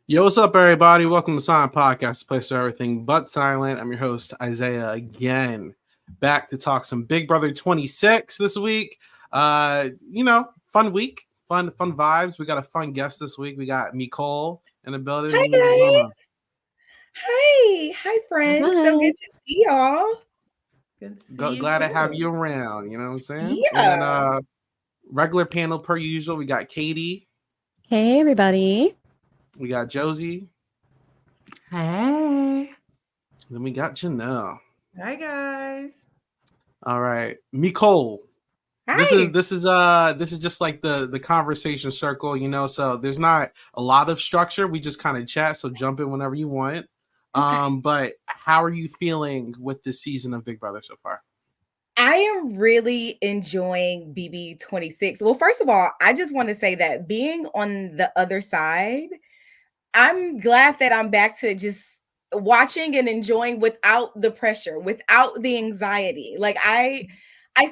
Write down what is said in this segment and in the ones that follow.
Yo, what's up, everybody? Welcome to Silent Podcast, the place for everything but silent. I'm your host, Isaiah, again, back to talk some Big Brother 26 this week. Fun week, fun vibes. We got a fun guest this week. We got Mecole in the building. Hi, guys. Hi, friends. Hi. So good to see y'all. Good to see Glad to have you around. You know what I'm saying? Yeah. And then regular panel per usual. We got Katie. Hey, everybody. We got Josie. Hey. Then we got Janelle. Hi, guys. All right, Mecole. Hi. This is just like the conversation circle, so there's not a lot of structure. We just kind of chat, so jump in whenever you want. Okay. But how are you feeling with this season of Big Brother so far? I am really enjoying BB 26. Well, first of all, I just want to say that being on the other side, I'm glad that I'm back to just watching and enjoying without the pressure, without the anxiety. Like I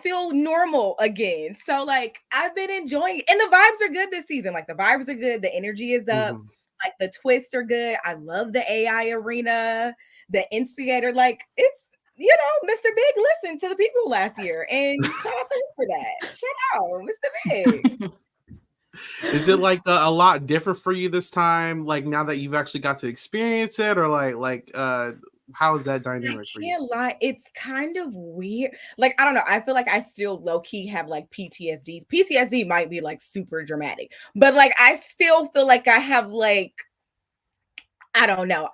feel normal again. So like I've been enjoying it. And the vibes are good this season. Like the vibes are good, the energy is up, like the twists are good. I love the AI arena, the instigator. Like it's Mr. Big listened to the people last year. And shout out to him for that. Shout out, Mr. Big. Is it like a lot different for you this time? Like now that you've actually got to experience it, or how is that dynamic for you? I can't lie, it's kind of weird. Like, I don't know. I feel like I still low-key have like PTSD. PTSD might be like super dramatic, but like I still feel like I have like, I don't know.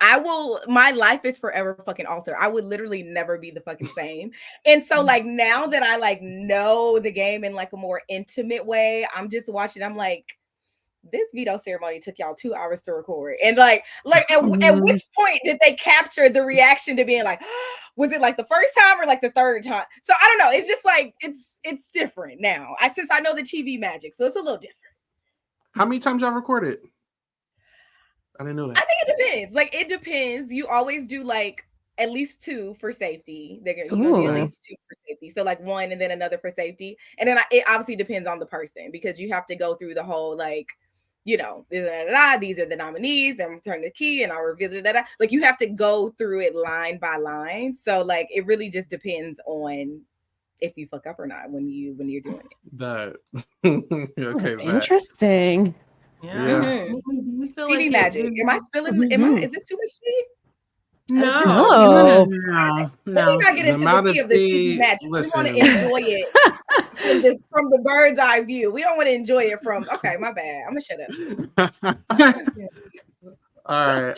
My life is forever fucking altered. I would literally never be the fucking same. And so like now that I like know the game in like a more intimate way, I'm just watching. I'm like, this veto ceremony took y'all 2 hours to record. And like at which point did they capture the reaction to being like, was it like the first time or like the third time? So I don't know. It's just like, it's different now. Since I know the TV magic. So it's a little different. How many times y'all recorded? I didn't know that. I think it depends. Like it depends. You always do like at least 2 for safety. You're gonna do at least 2 for safety. So like 1 and then another for safety. And then it obviously depends on the person because you have to go through the whole like, these are the nominees, and turn the key, and I'll reveal that. Like you have to go through it line by line. So like it really just depends on if you fuck up or not when you're doing it. That okay, interesting. Yeah. Mm-hmm. TV magic. Am I spilling? Is this too much tea? No. Let me not get into the tea of the TV magic. Listen. We want to enjoy it from the bird's eye view. We don't want to enjoy it from. Okay, my bad. I'm gonna shut up. All right.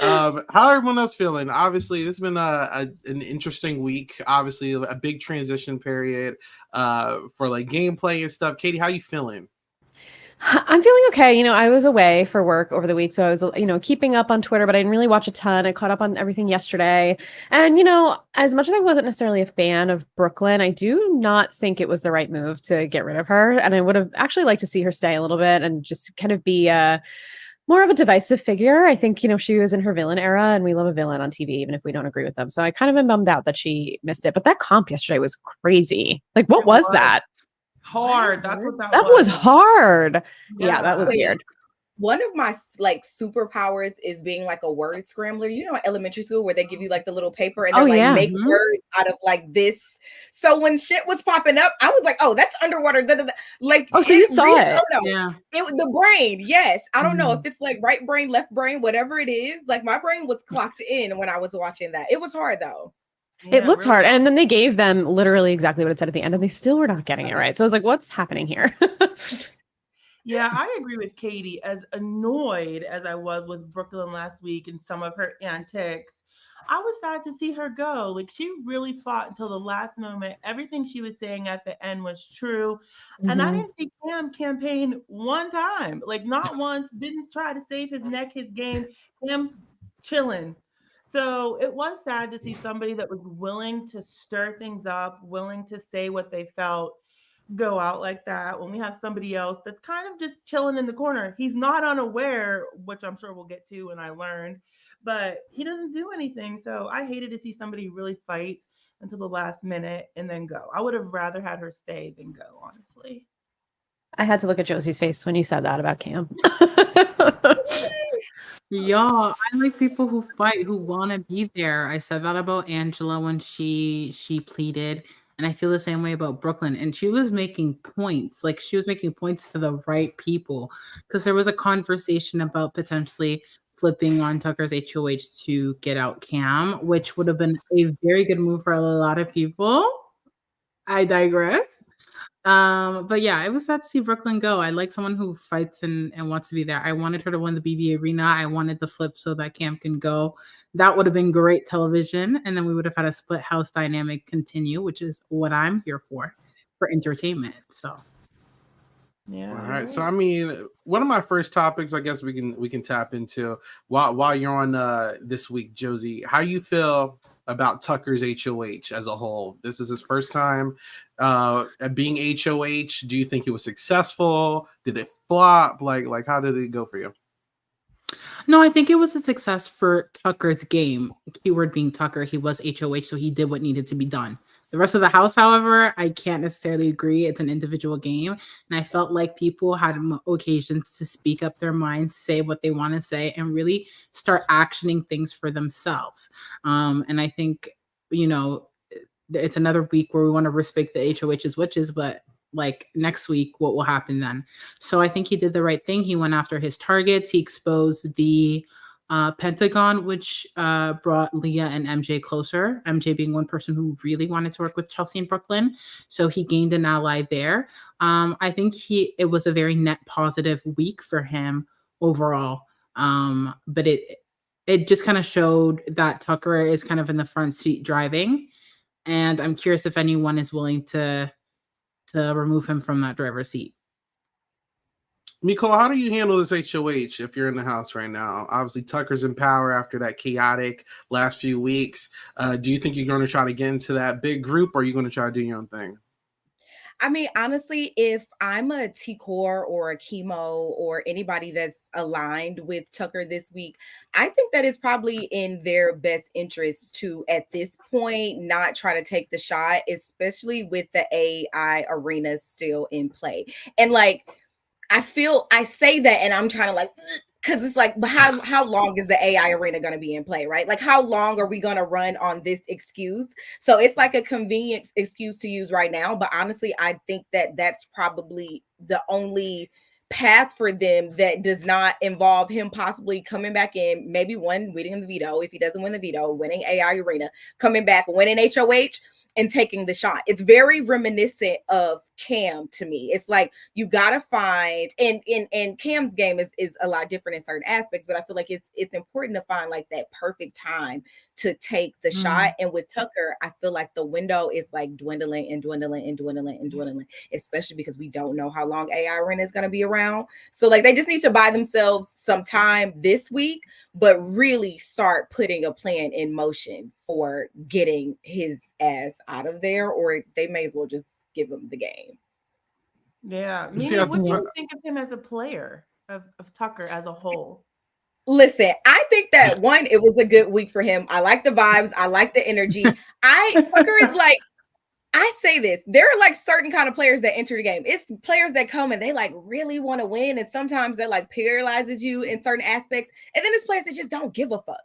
How everyone else feeling? Obviously, this has been an interesting week. Obviously, a big transition period for like gameplay and stuff. Katie, how you feeling? I'm feeling okay. I was away for work over the week, so I was, keeping up on Twitter, but I didn't really watch a ton. I caught up on everything yesterday. And, as much as I wasn't necessarily a fan of Brooklyn, I do not think it was the right move to get rid of her. And I would have actually liked to see her stay a little bit and just kind of be more of a divisive figure. I think, she was in her villain era, and we love a villain on TV, even if we don't agree with them. So I kind of am bummed out that she missed it. But that comp yesterday was crazy. Like, what was that? Hard. That's what that was hard. Yeah, that was weird. One of my like superpowers is being like a word scrambler. In elementary school where they give you like the little paper and they're make words out of like this. So when shit was popping up, I was like, oh, that's underwater. Like, oh, so you saw it? I don't know. Yeah. It was the brain. Yes. I don't know if it's like right brain, left brain, whatever it is. Like my brain was clocked in when I was watching that. It was hard though. It looked hard. And then they gave them literally exactly what it said at the end, and they still were not getting it right. So I was like, what's happening here? Yeah, I agree with Katie. As annoyed as I was with Brooklyn last week and some of her antics, I was sad to see her go. Like, she really fought until the last moment. Everything she was saying at the end was true. Mm-hmm. And I didn't see Cam campaign one time. Like, not once. Didn't try to save his neck, his game. Cam's chilling. So it was sad to see somebody that was willing to stir things up, willing to say what they felt, go out like that when we have somebody else that's kind of just chilling in the corner. He's not unaware, which I'm sure we'll get to and I learned, but he doesn't do anything. So I hated to see somebody really fight until the last minute and then go. I would have rather had her stay than go, honestly. I had to look at Josie's face when you said that about Cam. Y'all, I like people who fight, who want to be there. I said that about Angela when she pleaded, and I feel the same way about Brooklyn. And she was making points, like she was making points to the right people, because there was a conversation about potentially flipping on Tucker's HOH to get out Cam, which would have been a very good move for a lot of people. I digress. But yeah, I was sad to see Brooklyn go. I like someone who fights and wants to be there. I wanted her to win the BB Arena. I wanted the flip so that Cam can go. That would have been great television. And then we would have had a split house dynamic continue, which is what I'm here for entertainment. So Yeah. All right. So I mean, one of my first topics, I guess we can tap into while you're on this week, Josie. How you feel about Tucker's HOH as a whole? This is his first time at being HOH. Do you think it was successful? Did it flop? Like how did it go for you? no, I think it was a success for Tucker's game. Keyword being Tucker. He was HOH, so he did what needed to be done. The rest of the house, however, I can't necessarily agree. It's an individual game. And I felt like people had occasions to speak up their minds, say what they want to say, and really start actioning things for themselves. And I think, it's another week where we want to respect the HOH's witches, but like next week, what will happen then? So I think he did the right thing. He went after his targets. He exposed the Pentagon, which brought Leah and MJ closer. MJ being one person who really wanted to work with Chelsea and Brooklyn. So he gained an ally there. I think it was a very net positive week for him overall. But it just kind of showed that Tucker is kind of in the front seat driving. And I'm curious if anyone is willing to remove him from that driver's seat. Mecole, how do you handle this HOH if you're in the house right now? Obviously, Tucker's in power after that chaotic last few weeks. Do you think you're going to try to get into that big group, or are you going to try to do your own thing? I mean, honestly, if I'm a T-Core or a Kimo or anybody that's aligned with Tucker this week, I think that it's probably in their best interest to, at this point, not try to take the shot, especially with the AI arena still in play. And like, I say that and I'm trying to because it's like, but how long is the AI arena going to be in play, right? Like, how long are we going to run on this excuse? So it's like a convenient excuse to use right now. But honestly, I think that that's probably the only path for them that does not involve him possibly coming back in, maybe winning the veto. If he doesn't win the veto, winning AI arena, coming back, winning HOH, and taking the shot. It's very reminiscent of Cam to me. It's like you gotta find, and Cam's game is a lot different in certain aspects, but I feel like it's important to find like that perfect time to take the shot. And with Tucker, I feel like the window is like dwindling and dwindling and dwindling and dwindling, especially because we don't know how long AI Arena is going to be around. So like they just need to buy themselves some time this week, but really start putting a plan in motion for getting his ass out of there, or they may as well just give him the game. Yeah. Mimi, what do you think of him as a player, of Tucker as a whole? Listen, I think that one, it was a good week for him. I like the vibes. I like the energy. Tucker is like, I say this, there are like certain kind of players that enter the game. It's players that come and they like really want to win. And sometimes that like paralyzes you in certain aspects. And then there's players that just don't give a fuck.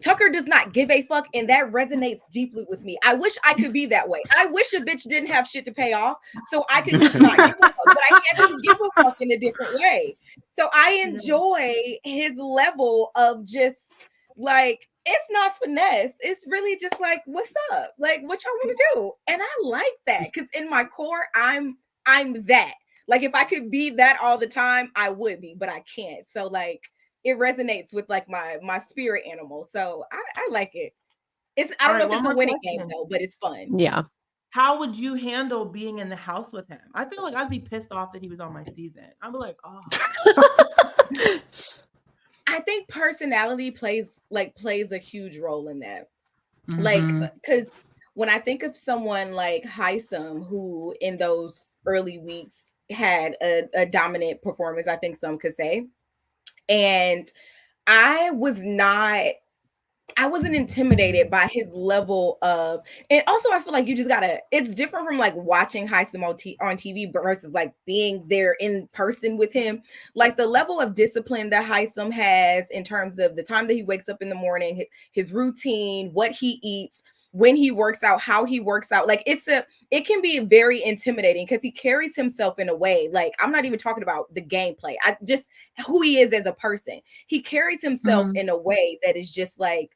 Tucker does not give a fuck, and that resonates deeply with me. I wish I could be that way. I wish a bitch didn't have shit to pay off, so I could just not give a fuck, but I can't just give a fuck in a different way. So I enjoy his level of just like, it's not finesse. It's really just like, what's up? Like, what y'all want to do? And I like that, because in my core, I'm that. Like, if I could be that all the time, I would be, but I can't. So like, it resonates with like my spirit animal. So I like it. I don't know if it's a winning game though, but it's fun. Yeah. How would you handle being in the house with him? I feel like I'd be pissed off that he was on my season. I'd be like, oh. I think personality plays a huge role in that. Like, because when I think of someone like Hisam, who in those early weeks had a dominant performance, I think some could say. And I was not I wasn't intimidated by his level of, and also I feel like you just gotta, it's different from like watching Heisem on TV versus like being there in person with him. Like the level of discipline that Heisem has in terms of the time that he wakes up in the morning, his routine, what he eats, when he works out, how he works out. Like it can be very intimidating because he carries himself in a way, like I'm not even talking about the gameplay. I just who he is as a person. He carries himself in a way that is just like,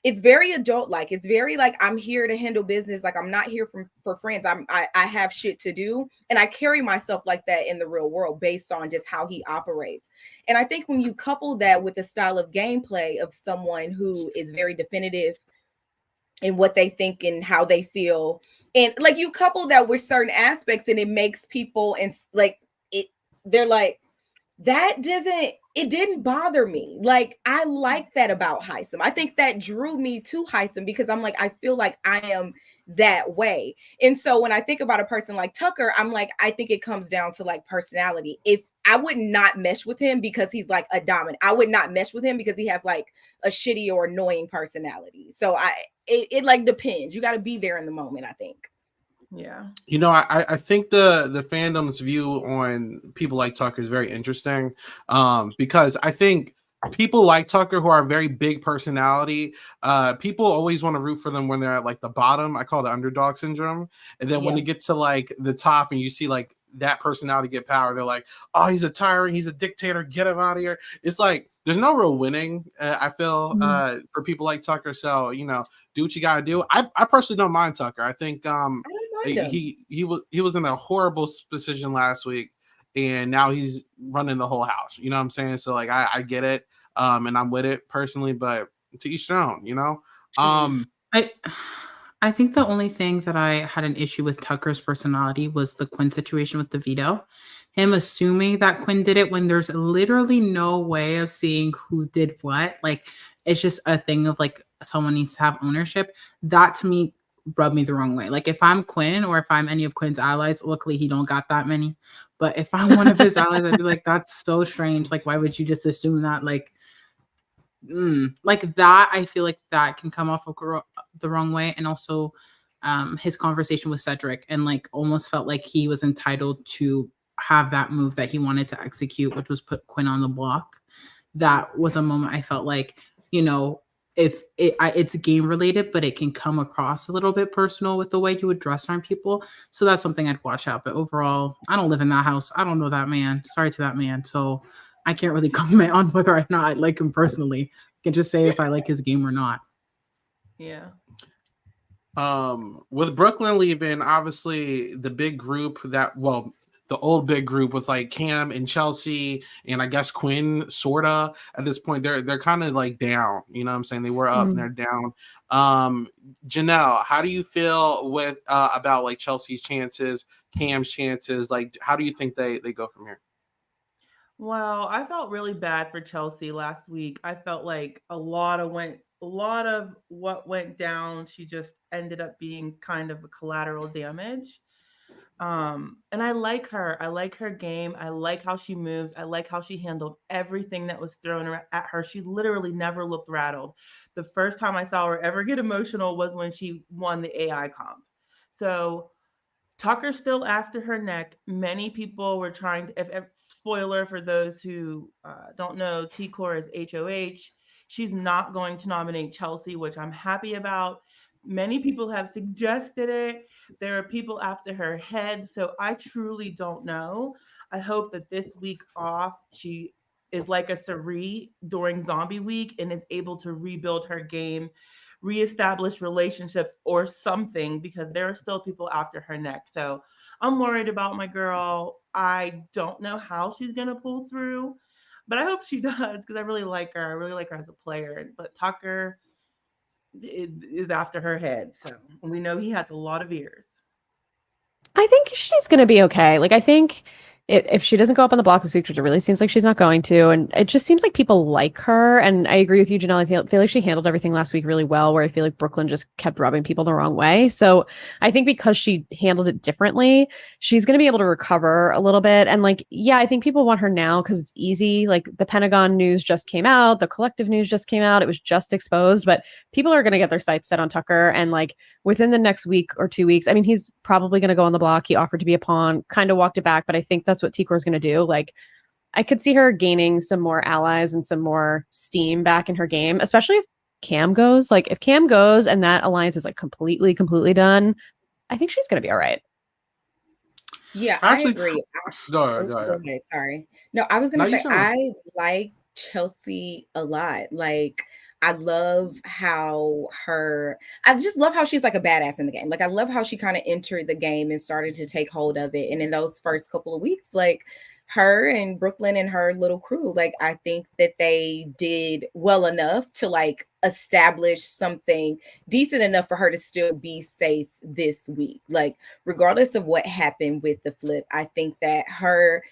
it's very adult like. It's very like, I'm here to handle business. Like I'm not here for friends. I have shit to do, and I carry myself like that in the real world based on just how he operates. And I think when you couple that with the style of gameplay of someone who is very definitive in what they think and how they feel, and like you couple that with certain aspects, and it makes people and like it, they're like, it didn't bother me. Like I like that about Heisem. I think that drew me to Heisem because I'm like, I feel like I am that way. And so when I think about a person like Tucker, I'm like, I think it comes down to like personality. If I would not mesh with him because he's like a dominant, I would not mesh with him because he has like a shitty or annoying personality. So it like depends. You got to be there in the moment, I think. Yeah. You know, I think the fandom's view on people like Tucker is very interesting, because I think people like Tucker who are very big personality, people always want to root for them when they're at like the bottom. I call it underdog syndrome. And then when they get to like the top and you see like that personality get power, they're like, oh, he's a tyrant, he's a dictator, get him out of here. It's like there's no real winning, I feel, for people like Tucker. So, you know, do what you gotta do. I personally don't mind Tucker. I think he was in a horrible position last week, and now he's running the whole house. You know what I'm saying? So like I get it, and I'm with it personally, but to each their own, you know. I think the only thing that I had an issue with Tucker's personality was the Quinn situation with the veto. Him assuming that Quinn did it when there's literally no way of seeing who did what. Like it's just a thing of like someone needs to have ownership. That to me rubbed me the wrong way. Like if I'm Quinn or if I'm any of Quinn's allies, luckily he don't got that many. But if I'm one of his allies, I'd be like, that's so strange. Like why would you just assume that? Like that, I feel like that can come off the wrong way. And also his conversation with Cedric, and like almost felt like he was entitled to have that move that he wanted to execute, which was put Quinn on the block. That was a moment I felt like, you know, if it's game related, but it can come across a little bit personal with the way you address certain people. So that's something I'd watch out. But overall, I don't live in that house. I don't know that man. Sorry to that man. So I can't really comment on whether or not I like him personally. I can just say if I like his game or not. Yeah. With Brooklyn leaving, obviously the big group the old big group with like Cam and Chelsea and I guess Quinn, sorta at this point, they're kind of like down. You know what I'm saying? They were up and they're down. Janelle, how do you feel with about like Chelsea's chances, Cam's chances? Like, how do you think they go from here? Well, I felt really bad for Chelsea last week. I felt like a lot of what went down, she just ended up being kind of a collateral damage. And I like her. I like her game. I like how she moves. I like how she handled everything that was thrown at her. She literally never looked rattled. The first time I saw her ever get emotional was when she won the AI comp. So Tucker's still after her neck. Many people were trying to, if spoiler for those who don't know, T-Core is HOH. She's not going to nominate Chelsea, which I'm happy about. Many people have suggested it. There are people after her head. So I truly don't know. I hope that this week off, she is like a Sari during Zombie Week and is able to rebuild her game, reestablish relationships or something, because there are still people after her neck. So I'm worried about my girl. I don't know how she's going to pull through, but I hope she does because I really like her. I really like her as a player. But Tucker is after her head. So we know he has a lot of ears. I think she's going to be okay. Like, I think if she doesn't go up on the block this week, which it really seems like she's not going to, and it just seems like people like her. And I agree with you, Janelle. I feel like she handled everything last week really well, where I feel like Brooklyn just kept rubbing people the wrong way. So I think because she handled it differently, she's going to be able to recover a little bit. And like, yeah, I think people want her now because it's easy. Like the Pentagon news just came out, the collective news just came out, it was just exposed, but people are going to get their sights set on Tucker. And like within the next week or 2 weeks, I mean, he's probably going to go on the block. He offered to be a pawn, kind of walked it back, but I think that's what Tikor is going to do. Like, I could see her gaining some more allies and some more steam back in her game, especially if Cam goes. Like, if Cam goes and that alliance is like completely done, I think she's going to be all right. Yeah, Actually, I agree. Go ahead. Ahead. Sorry. No, I was No, gonna you say sound I like Chelsea a lot. Like I love how I just love how she's like a badass in the game. Like I love how she kind of entered the game and started to take hold of it. And in those first couple of weeks, like her and Brooklyn and her little crew, like I think that they did well enough to like establish something decent enough for her to still be safe this week. Like regardless of what happened with the flip, I think that her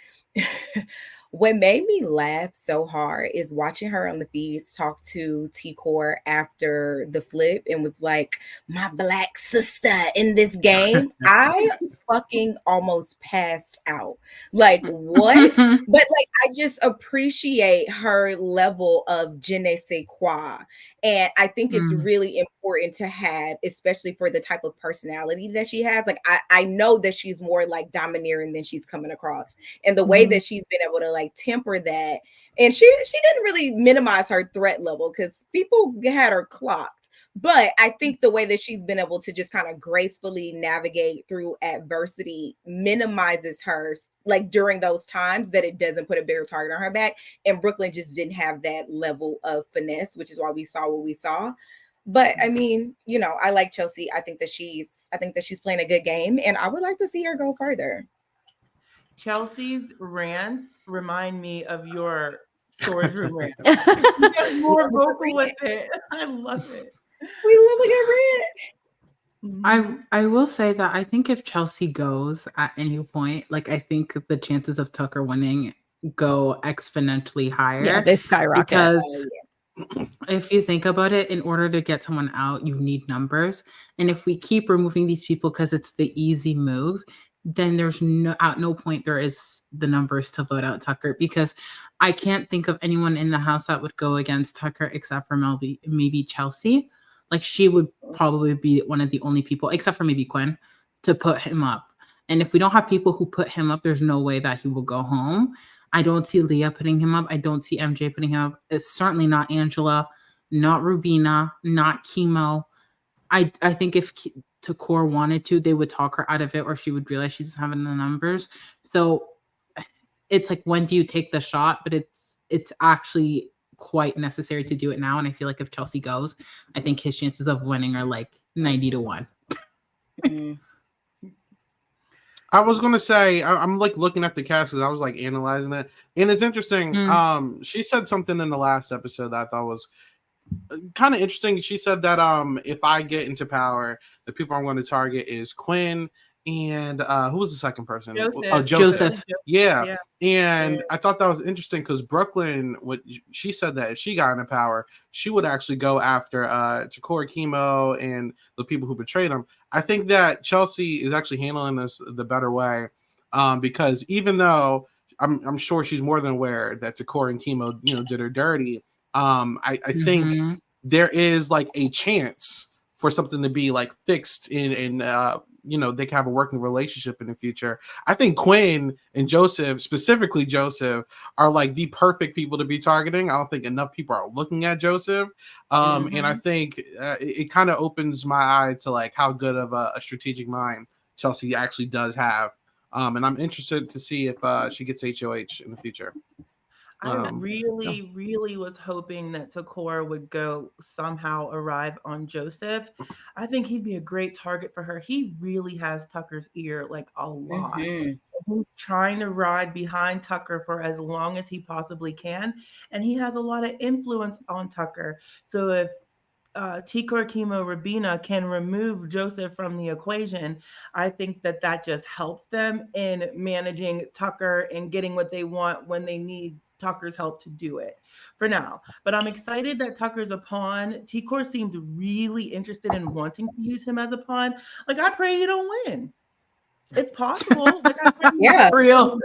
what made me laugh so hard is watching her on the feeds talk to Tikor after the flip and was like, my black sister in this game. I fucking almost passed out. Like, what? But like, I just appreciate her level of je ne sais quoi. And I think it's really important to have, especially for the type of personality that she has. Like, I know that she's more like domineering than she's coming across. And the way that she's been able to like temper that. And she didn't really minimize her threat level because people had her clocked. But I think the way that she's been able to just kind of gracefully navigate through adversity minimizes her like during those times that it doesn't put a bigger target on her back. And Brooklyn just didn't have that level of finesse, which is why we saw what we saw. But I mean, you know, I like Chelsea. I think that she's playing a good game, and I would like to see her go further. Chelsea's rants remind me of your storage room rant. You get more vocal with it. I love it. We love a good rant. I will say that I think if Chelsea goes at any point, like I think the chances of Tucker winning go exponentially higher. Yeah, they skyrocket. Because if you think about it, in order to get someone out, you need numbers. And if we keep removing these people because it's the easy move, then there's no point there is the numbers to vote out Tucker, because I can't think of anyone in the house that would go against Tucker except for maybe Chelsea. Like she would probably be one of the only people, except for maybe Quinn, to put him up. And if we don't have people who put him up, there's no way that he will go home. I don't see Leah putting him up. I don't see MJ putting him up. It's certainly not Angela, not Rubina, not Kimo. I think if Tikor wanted to, they would talk her out of it, or she would realize she doesn't have the numbers. So it's like, when do you take the shot? But it's actually quite necessary to do it now. And I feel like if Chelsea goes, I think his chances of winning are like 90-1. I was gonna say I'm like looking at the cast as I was like analyzing it, and it's interesting. She said something in the last episode that I thought was kind of interesting. She said that if I get into power, the people I'm going to target is Quinn and who was the second person? Joseph. Yeah. And I thought that was interesting because Brooklyn, she said that if she got into power, she would actually go after Tikor, Kimo, and the people who betrayed him. I think that Chelsea is actually handling this the better way, because even though I'm sure she's more than aware that Tikor and Kimo, did her dirty. I think there is like a chance for something to be like fixed in they can have a working relationship in the future. I think Quinn and Joseph, specifically Joseph, are like the perfect people to be targeting. I don't think enough people are looking at Joseph. And I think it kind of opens my eye to like how good of a strategic mind Chelsea actually does have. And I'm interested to see if she gets HOH in the future. I really was hoping that Tikor would somehow arrive on Joseph. I think he'd be a great target for her. He really has Tucker's ear like a lot. He's trying to ride behind Tucker for as long as he possibly can. And he has a lot of influence on Tucker. So if Tikor, Kimo, Rabina can remove Joseph from the equation, I think that just helps them in managing Tucker and getting what they want when they need Tucker's help to do it for now. But I'm excited that Tucker's a pawn. Tikor seemed really interested in wanting to use him as a pawn. Like, I pray you don't win. It's possible. Like, I pray you Yeah. For real.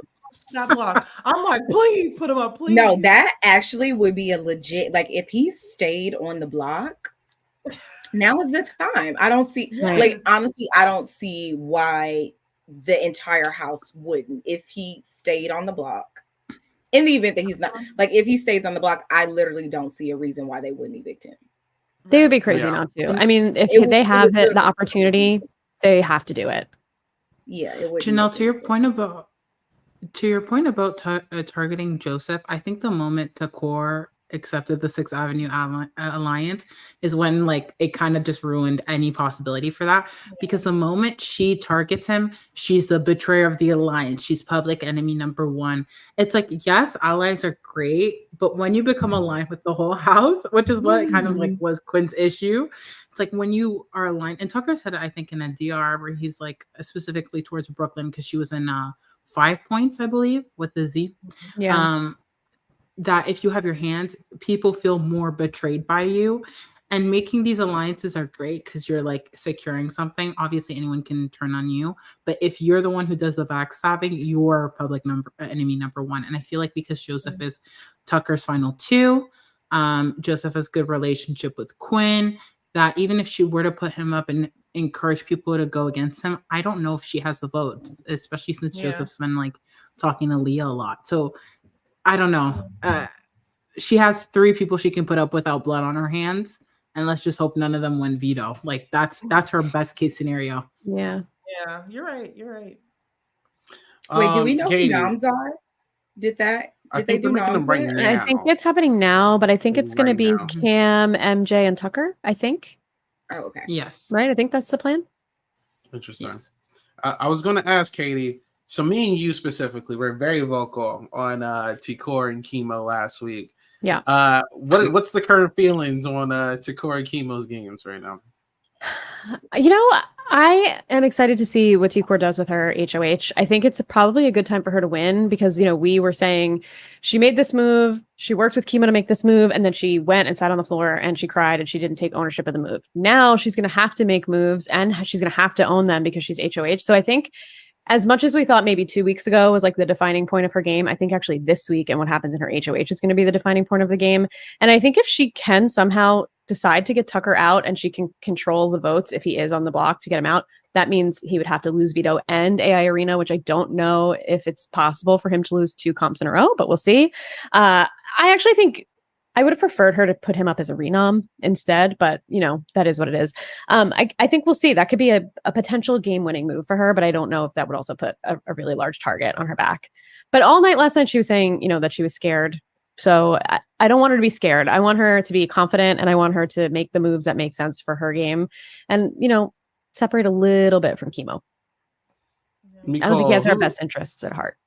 that block. I'm like, please put him up, please. No, that actually would be a legit, like if he stayed on the block, now is the time. I don't see, Right. like, honestly, I don't see why the entire house wouldn't if he stayed on the block. In the event that he's not, like, if he stays on the block, I literally don't see a reason why they wouldn't evict him. They would be crazy Yeah. not to. I mean, if It would- they it have would the literally- opportunity, they have to do it. Yeah, it would. Janelle, to your point about targeting Joseph, I think the moment Takor accepted the Sixth Avenue alliance is when like it kind of just ruined any possibility for that, because the moment she targets him, she's the betrayer of the alliance. She's public enemy number one. It's like, yes, allies are great, but when you become aligned with the whole house, which is what kind of like was Quinn's issue, it's like when you are aligned, and Tucker said it, I think, in a DR where he's like specifically towards Brooklyn because she was in 5 points, I believe, with the Z. Yeah. That if you have your hands, people feel more betrayed by you. And making these alliances are great because you're like securing something. Obviously, anyone can turn on you. But if you're the one who does the backstabbing, you're enemy number one. And I feel like because Joseph is Tucker's final two, Joseph has good relationship with Quinn, that even if she were to put him up and encourage people to go against him, I don't know if she has the vote, especially since Joseph's been like talking to Leah a lot. So I don't know. She has 3 people she can put up without blood on her hands, and let's just hope none of them win veto. Like that's her best case scenario. Yeah. Yeah, you're right. You're right. Wait, do we know Katie, who noms are? Did they think do they're making them noms right yet? now. I think it's happening now, but I think it's going to Right be now. Cam, MJ, and Tucker. I think. Oh, okay. Yes. Right. I think that's the plan. Interesting. Yes. I was going to ask Katie. So me and you specifically were very vocal on Tikor and Kimo last week. Yeah. What's the current feelings on Tikor and Kimo's games right now? You know, I am excited to see what T-Core does with her HOH. I think it's probably a good time for her to win because, you know, we were saying she made this move, she worked with Kimo to make this move, and then she went and sat on the floor and she cried and she didn't take ownership of the move. Now she's going to have to make moves and she's going to have to own them because she's HOH. So I think as much as we thought maybe 2 weeks ago was like the defining point of her game, I think actually this week and what happens in her HOH is going to be the defining point of the game. And I think if she can somehow decide to get Tucker out and she can control the votes if he is on the block to get him out, that means he would have to lose veto and AI Arena, which I don't know if it's possible for him to lose 2 comps in a row, but we'll see. I actually think I would have preferred her to put him up as a renom instead, but you know, that is what it is. I think we'll see. That could be a potential game-winning move for her, but I don't know if that would also put a really large target on her back. But all night last night, she was saying, you know, that she was scared. So I don't want her to be scared. I want her to be confident and I want her to make the moves that make sense for her game and, you know, separate a little bit from Kimo. Mecole, I don't think he has her best interests at heart.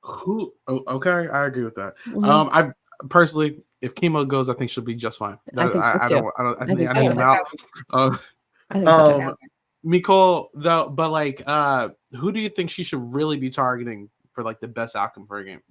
Okay, I agree with that. Mhm. I personally, if Kimo goes, I think she'll be just fine. I think so I too. don't. I think think so I need too. him out. I think so. Um, Mecole, though, but like, who do you think she should really be targeting for like the best outcome for her game?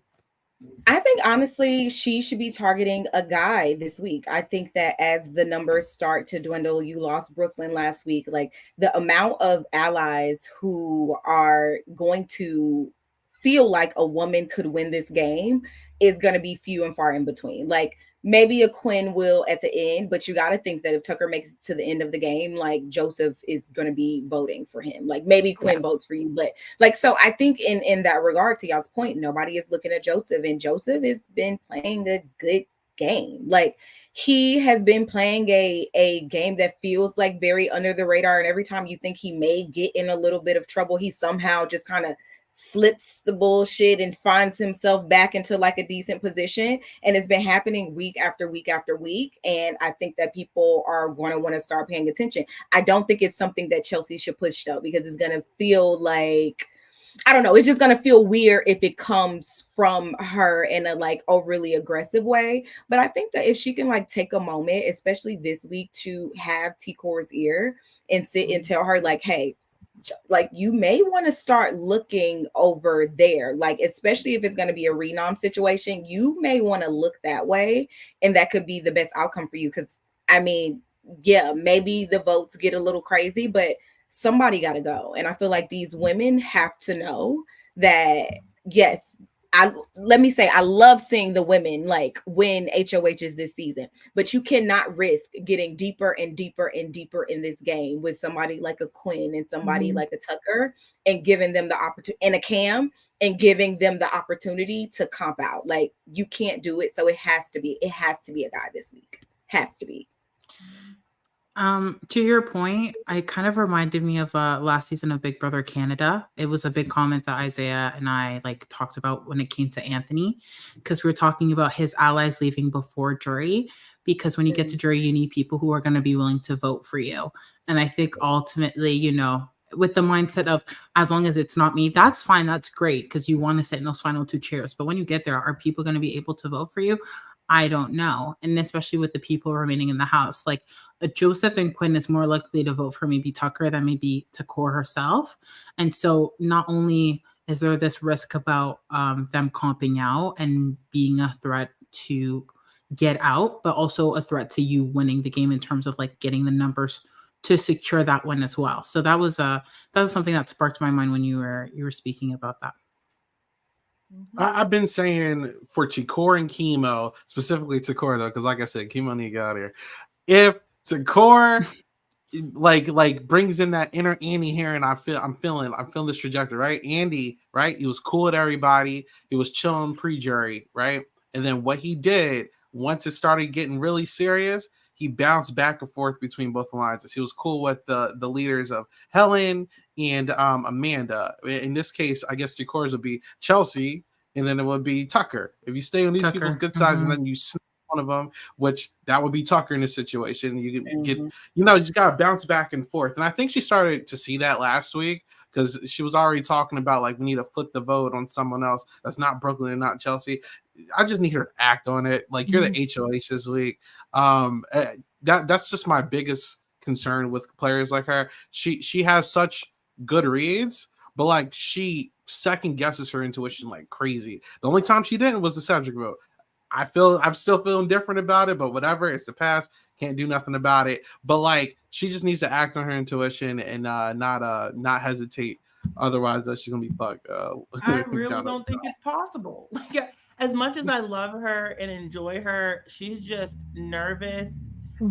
I think honestly, she should be targeting a guy this week. I think that as the numbers start to dwindle, you lost Brooklyn last week. Like the amount of allies who are going to feel like a woman could win this game is going to be few and far in between. Like maybe a Quinn will at the end, but you got to think that if Tucker makes it to the end of the game, like Joseph is going to be voting for him. Like maybe Quinn votes for you, but like, so I think in that regard, to y'all's point, nobody is looking at Joseph, and Joseph has been playing a good game. Like he has been playing a game that feels like very under the radar. And every time you think he may get in a little bit of trouble, he somehow just kind of slips the bullshit and finds himself back into like a decent position. And it's been happening week after week after week. And I think that people are going to want to start paying attention. I don't think it's something that Chelsea should push though, because it's going to feel like I don't know. It's just gonna feel weird if it comes from her in a like overly aggressive way. But I think that if she can like take a moment, especially this week, to have T-Core's ear and sit and tell her like, hey, like you may want to start looking over there, like especially if it's going to be a renom situation, you may want to look that way, and that could be the best outcome for you. Because I mean, yeah, maybe the votes get a little crazy, but somebody got to go. And I feel like these women have to know that, yes, let me say, I love seeing the women like win HOHs this season, but you cannot risk getting deeper and deeper and deeper in this game with somebody like a Quinn and somebody like a Tucker, and giving them the opportunity, and a Cam, and giving them the opportunity to comp out. Like you can't do it. So it has to be a guy this week. Has to be. To your point, it kind of reminded me of last season of Big Brother Canada. It was a big comment that Isaiah and I like talked about when it came to Anthony, because we were talking about his allies leaving before jury. Because when you get to jury, you need people who are going to be willing to vote for you. And I think ultimately, you know, with the mindset of as long as it's not me, that's fine, that's great, because you want to sit in those final 2 chairs. But when you get there, are people going to be able to vote for you? I don't know. And especially with the people remaining in the house, like Joseph and Quinn is more likely to vote for maybe Tucker than maybe Takor herself. And so not only is there this risk about them comping out and being a threat to get out, but also a threat to you winning the game in terms of like getting the numbers to secure that win as well. So that was something that sparked my mind when you were speaking about that. I've been saying for Chikor and Kimo, specifically Chikor though, because like I said, Kimo need to get out of here. If Chikor like brings in that inner Andy here, and I'm feeling this trajectory, right? Andy, right? He was cool with everybody. He was chilling pre-jury, right? And then what he did once it started getting really serious, he bounced back and forth between both alliances. He was cool with the leaders of Helen and Amanda. In this case, I guess Chikor's would be Chelsea, and then it would be Tucker. If you stay on these people's good sides, and then you snap one of them, which that would be Tucker in this situation, you can get, you know, you just gotta bounce back and forth. And I think she started to see that last week, because she was already talking about like we need to flip the vote on someone else that's not Brooklyn and not Chelsea. I just need her to act on it. Like you're the HOH this week. That's just my biggest concern with players like her. She has such good reads, but like she second guesses her intuition like crazy. The only time she didn't was the Cedric vote. I'm still feeling different about it, but whatever, it's the past. Can't do nothing about it. But like she just needs to act on her intuition and not hesitate. Otherwise, she's gonna be fucked. I really don't think it's possible. Like as much as I love her and enjoy her, she's just nervous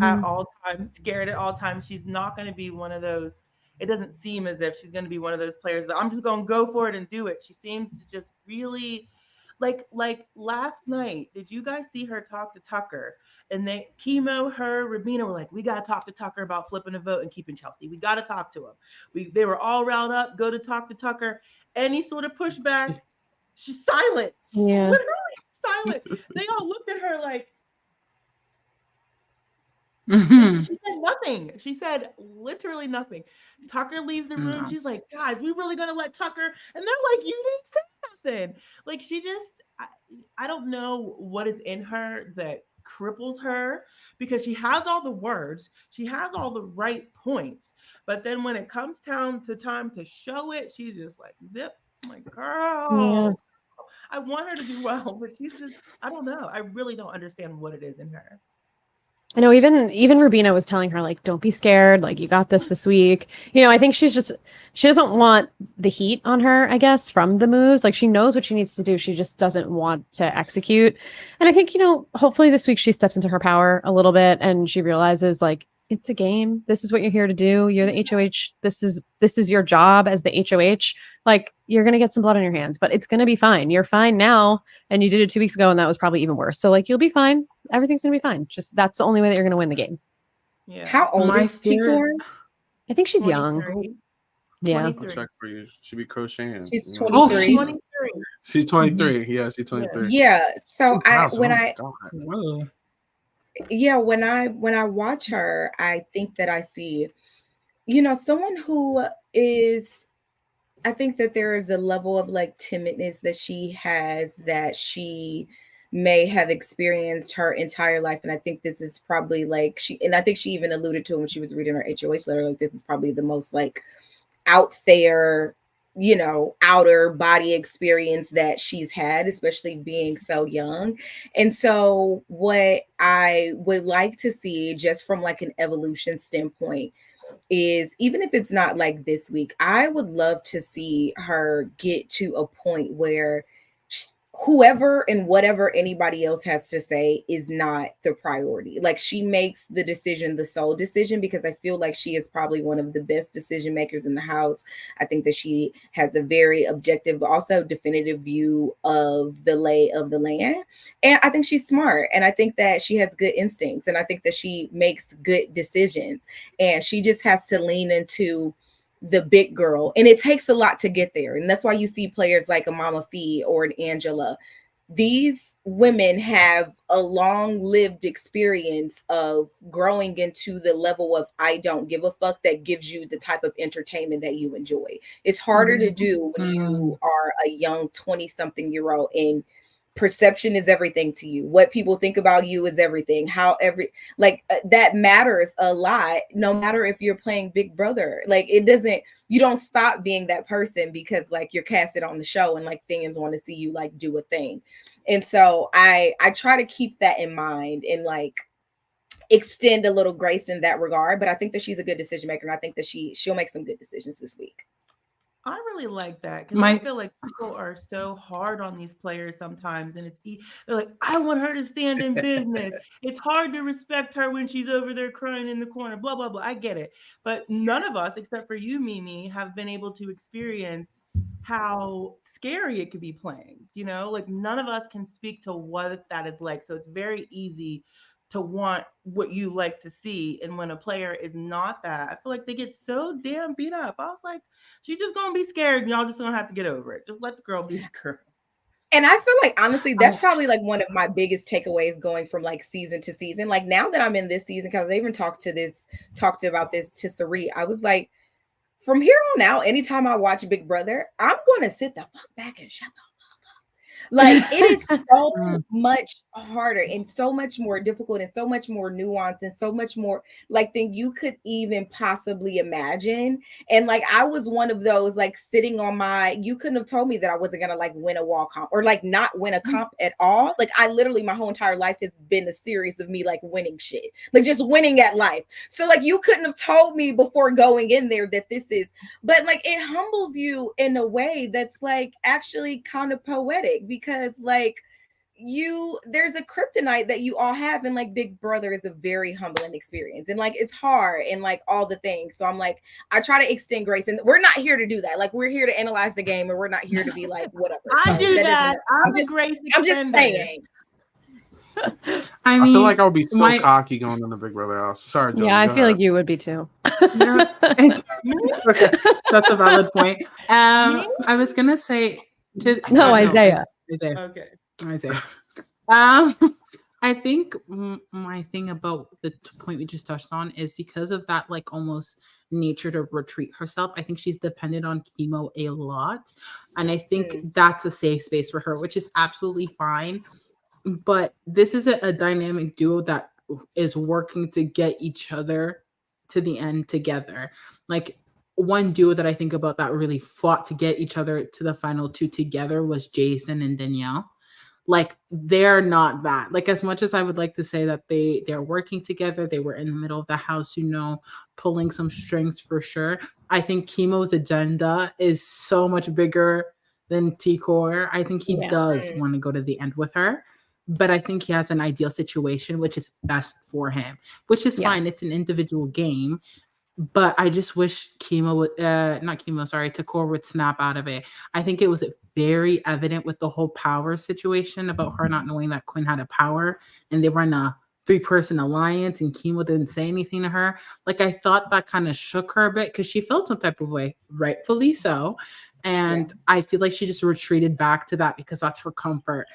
at all times, scared at all times. She's not going to be one of those. It doesn't seem as if she's going to be one of those players that I'm just going to go for it and do it. She seems to just really like last night. Did you guys see her talk to Tucker? And Kimo, her, Rabina were like, we got to talk to Tucker about flipping a vote and keeping Chelsea. We got to talk to him. They were all riled up, go to talk to Tucker. Any sort of pushback, she's silent. She's literally silent. They all looked at her like, she said nothing. She said literally nothing. Tucker leaves the room. She's like, guys, we really gonna let Tucker? And they're like, you didn't say nothing. Like she just, I don't know what is in her that cripples her, because she has all the words, she has all the right points, but then when it comes time to show it, she's just like zip. I'm like, girl, I want her to do well, but she's just, I don't know. I really don't understand what it is in her. I know even Rubina was telling her, like, don't be scared, like you got this week. You know, I think she doesn't want the heat on her, I guess, from the moves. Like she knows what she needs to do. She just doesn't want to execute. And I think, you know, hopefully this week she steps into her power a little bit and she realizes like it's a game. This is what you're here to do. You're the HOH. This is your job as the HOH. Like you're going to get some blood on your hands, but it's going to be fine. You're fine now. And you did it 2 weeks ago and that was probably even worse. So like, you'll be fine. Everything's going to be fine. Just that's the only way that you're going to win the game. Yeah. How old is T-Core? I think she's young. Yeah. I'll check for you. She'll be crocheting. She's 23. She's 23. Yeah, she's 23. Yeah. So when I watch her, I think that I see, you know, someone who is, I think that there is a level of like timidness that she has that she may have experienced her entire life. And I think this is probably like and I think she even alluded to it when she was reading her HOH letter, like this is probably the most like out there, outer body experience that she's had, especially being so young. And so what I would like to see, just from like an evolution standpoint, is even if it's not like this week, I would love to see her get to a point where whoever and whatever anybody else has to say is not the priority. Like she makes the decision the sole decision, because I feel like she is probably one of the best decision makers in the house. I think that she has a very objective, but also definitive view of the lay of the land. And I think she's smart. And I think that she has good instincts. And I think that she makes good decisions. And she just has to lean into the big girl, and it takes a lot to get there. And that's why you see players like a Mama Fee or an Angela. These women have a long-lived experience of growing into the level of I don't give a fuck that gives you the type of entertainment that you enjoy. It's harder to do when you are a young 20-something year old, and perception is everything to you. What people think about you is everything. That matters a lot, no matter if you're playing Big Brother. Like you don't stop being that person because like you're casted on the show and like fans want to see you like do a thing. And so I try to keep that in mind and like extend a little grace in that regard. But I think that she's a good decision maker, and I think that she'll make some good decisions this week. I really like that, because I feel like people are so hard on these players sometimes, and they're like, I want her to stand in business. It's hard to respect her when she's over there crying in the corner, blah, blah, blah. I get it. But none of us, except for you, Mimi, have been able to experience how scary it could be playing. Like none of us can speak to what that is like. So it's very easy to want what you like to see. And when a player is not that, I feel like they get so damn beat up. I was like, she's just gonna be scared and y'all just gonna have to get over it. Just let the girl be the girl. And I feel like honestly, that's probably like one of my biggest takeaways going from like season to season. Like now that I'm in this season, because I even talked about this to Sari, I was like, from here on out, anytime I watch Big Brother, I'm gonna sit the fuck back and shut the like it is so much harder and so much more difficult and so much more nuanced and so much more like than you could even possibly imagine. And like I was one of those like sitting on you couldn't have told me that I wasn't gonna like win a wall comp or like not win a comp at all. Like I literally my whole entire life has been a series of me like winning shit, like just winning at life. So like you couldn't have told me before going in there that this is, but like it humbles you in a way that's like actually kind of poetic, because like there's a kryptonite that you all have, and like Big Brother is a very humbling experience, and like it's hard and like all the things. So I'm like, I try to extend grace, and we're not here to do that. Like we're here to analyze the game, and we're not here to be like whatever. I do that. I'm just saying. I mean, feel like I would be so cocky going in the Big Brother house. Sorry, Joey, yeah, I feel like you would be too. Okay, that's a valid point. I was gonna say Isaiah. Okay. Isaiah. I think my thing about the point we just touched on is because of that, like almost nature to retreat herself. I think she's dependent on Kimo a lot, and I think that's a safe space for her, which is absolutely fine. But this is a dynamic duo that is working to get each other to the end together. Like one duo that I think about that really fought to get each other to the final two together was Jason and Danielle. Like they're not that. Like as much as I would like to say that they're working together, they were in the middle of the house, pulling some strings for sure. I think Kimo's agenda is so much bigger than T-Core. I think he does want to go to the end with her. But I think he has an ideal situation, which is best for him, which is fine. It's an individual game. But I just wish T-Core would snap out of it. I think it was very evident with the whole power situation about her not knowing that Quinn had a power, and they were in a 3-person alliance and Kimo didn't say anything to her. Like I thought that kind of shook her a bit because she felt some type of way, rightfully so. And I feel like she just retreated back to that because that's her comfort.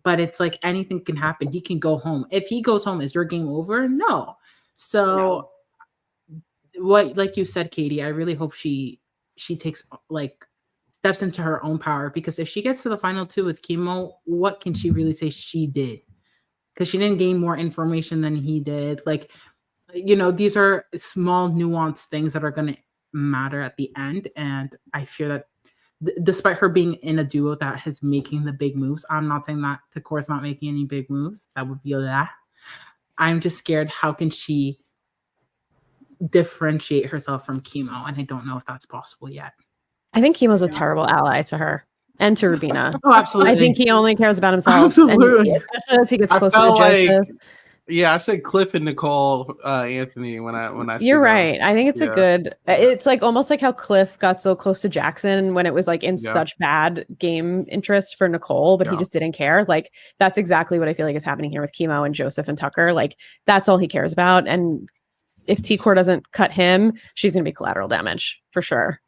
But it's like anything can happen. He can go home. If he goes home, is your game over? No. So what, like you said, Katie, I really hope she takes like steps into her own power, because if she gets to the final 2 with Kimo, what can she really say she did? Because she didn't gain more information than he did. Like, these are small nuanced things that are going to matter at the end. And I fear that despite her being in a duo that is making the big moves, I'm not saying that Takor's not making any big moves. That would be a lie. I'm just scared. How can she differentiate herself from Kimo? And I don't know if that's possible yet. I think Kimo's a terrible ally to her and to Rubina. Oh, absolutely. I think he only cares about himself. Absolutely. And especially as he gets I closer to felt Joseph. Yeah, I said Cliff and Nicole, Anthony. When I see You're them. right. I think it's a good. It's like almost like how Cliff got so close to Jackson when it was like in such bad game interest for Nicole, but he just didn't care. Like that's exactly what I feel like is happening here with Kimo and Joseph and Tucker. Like that's all he cares about. And if T-Core doesn't cut him, she's gonna be collateral damage for sure.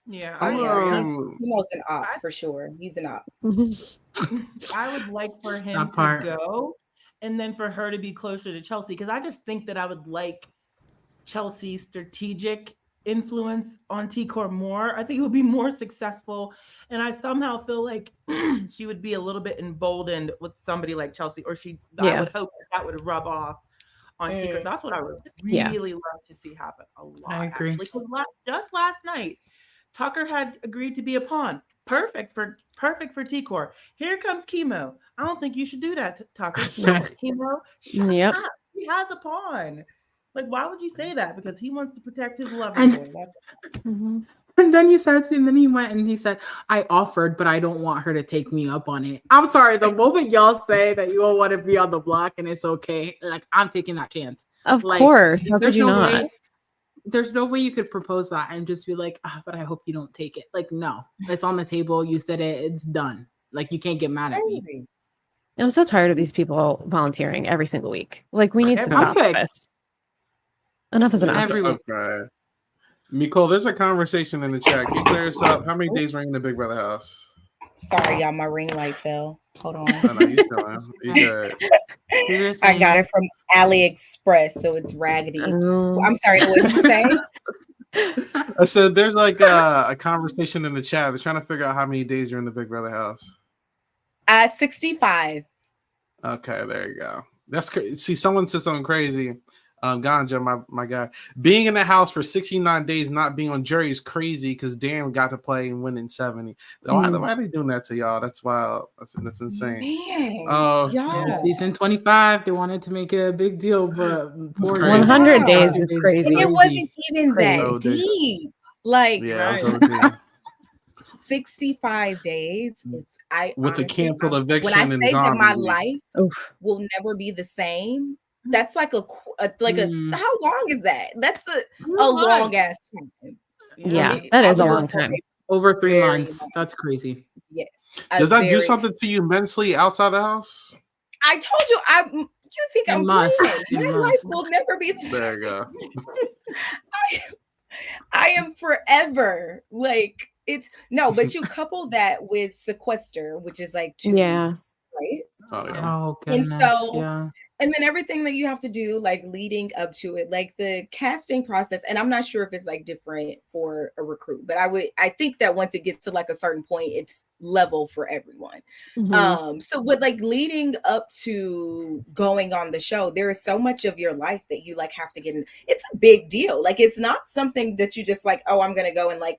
Yeah, Kimo's an op for sure. He's an op. I would like for him to go, and then for her to be closer to Chelsea, because I just think that I would like Chelsea's strategic influence on T-Core more. I think it would be more successful, and I somehow feel like she would be a little bit emboldened with somebody like Chelsea, or I would hope that would rub off on T-Core. That's what I would really love to see happen a lot. I agree. Actually, just last night, Tucker had agreed to be a pawn. Perfect for T-Core. Here comes Kimo. I don't think you should do that, Tucker. Kimo, shut up. He has a pawn. Like, why would you say that? Because he wants to protect his lover boy. And then he went and he said, I offered, but I don't want her to take me up on it. I'm sorry. The moment y'all say that you all want to be on the block and it's okay, like, I'm taking that chance. Of course. How could you not? There's no way you could propose that and just be like, but I hope you don't take it. Like, no, it's on the table. You said it. It's done. Like, you can't get mad at me. I'm so tired of these people volunteering every single week. Like, we need to stop this. Enough is enough. Okay. Mecole, there's a conversation in the chat. Can you clear us up? How many days were in the Big Brother house? Sorry, y'all. My ring light fell. Hold on. Oh, no, you good. I got it from AliExpress, so it's raggedy. I'm sorry. What did you say? I said there's like a conversation in the chat. They're trying to figure out how many days you're in the Big Brother house. 65. Okay, there you go. That's crazy. See, someone said something crazy. Ganja, my guy, being in the house for 69 days, not being on jury is crazy because Dan got to play and win in 70. Why are they doing that to y'all? That's wild. That's insane. Season 25, they wanted to make a big deal, but 100 days is crazy. And it wasn't even that deep. Like, 65 days. With a cancel eviction when I and say that my zombie. life will never be the same. That's like how long is that? That's a long ass time. Yeah, that is a long time. Over 3 months. That's crazy. Yeah. Does that do something to you mentally outside the house? I told you, you think I'm must. My life will never be the same. There you go. I am forever like but you couple that with sequester, which is like 2 weeks, right? Oh yeah. Oh goodness. And so and then everything that you have to do, like leading up to it, like the casting process, and I'm not sure if it's like different for a recruit, but I think that once it gets to like a certain point, it's level for everyone. So with like leading up to going on the show, there is so much of your life that you like have to get in. It's a big deal. Like it's not something that you just like, oh, I'm gonna go and like,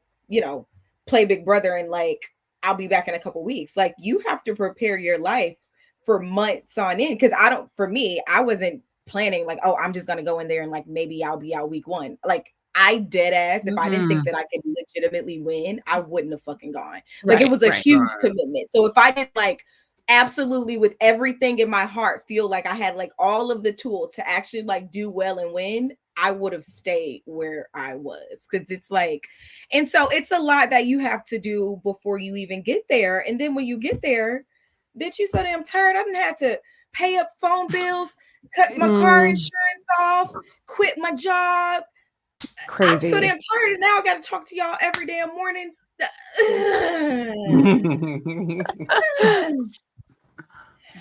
play Big Brother and like I'll be back in a couple weeks. Like you have to prepare your life for months on end. Because I wasn't planning like, oh, I'm just gonna go in there and like maybe I'll be out week 1. Like I dead ass, if I didn't think that I could legitimately win, I wouldn't have fucking gone. Like it was a huge commitment. So if I didn't like absolutely with everything in my heart feel like I had like all of the tools to actually like do well and win, I would have stayed where I was. Because it's like, and so it's a lot that you have to do before you even get there. And then when you get there, bitch, you so damn tired. I didn't have to pay up phone bills, cut my car insurance off, quit my job. Crazy. I'm so damn tired, and now I got to talk to y'all every damn morning.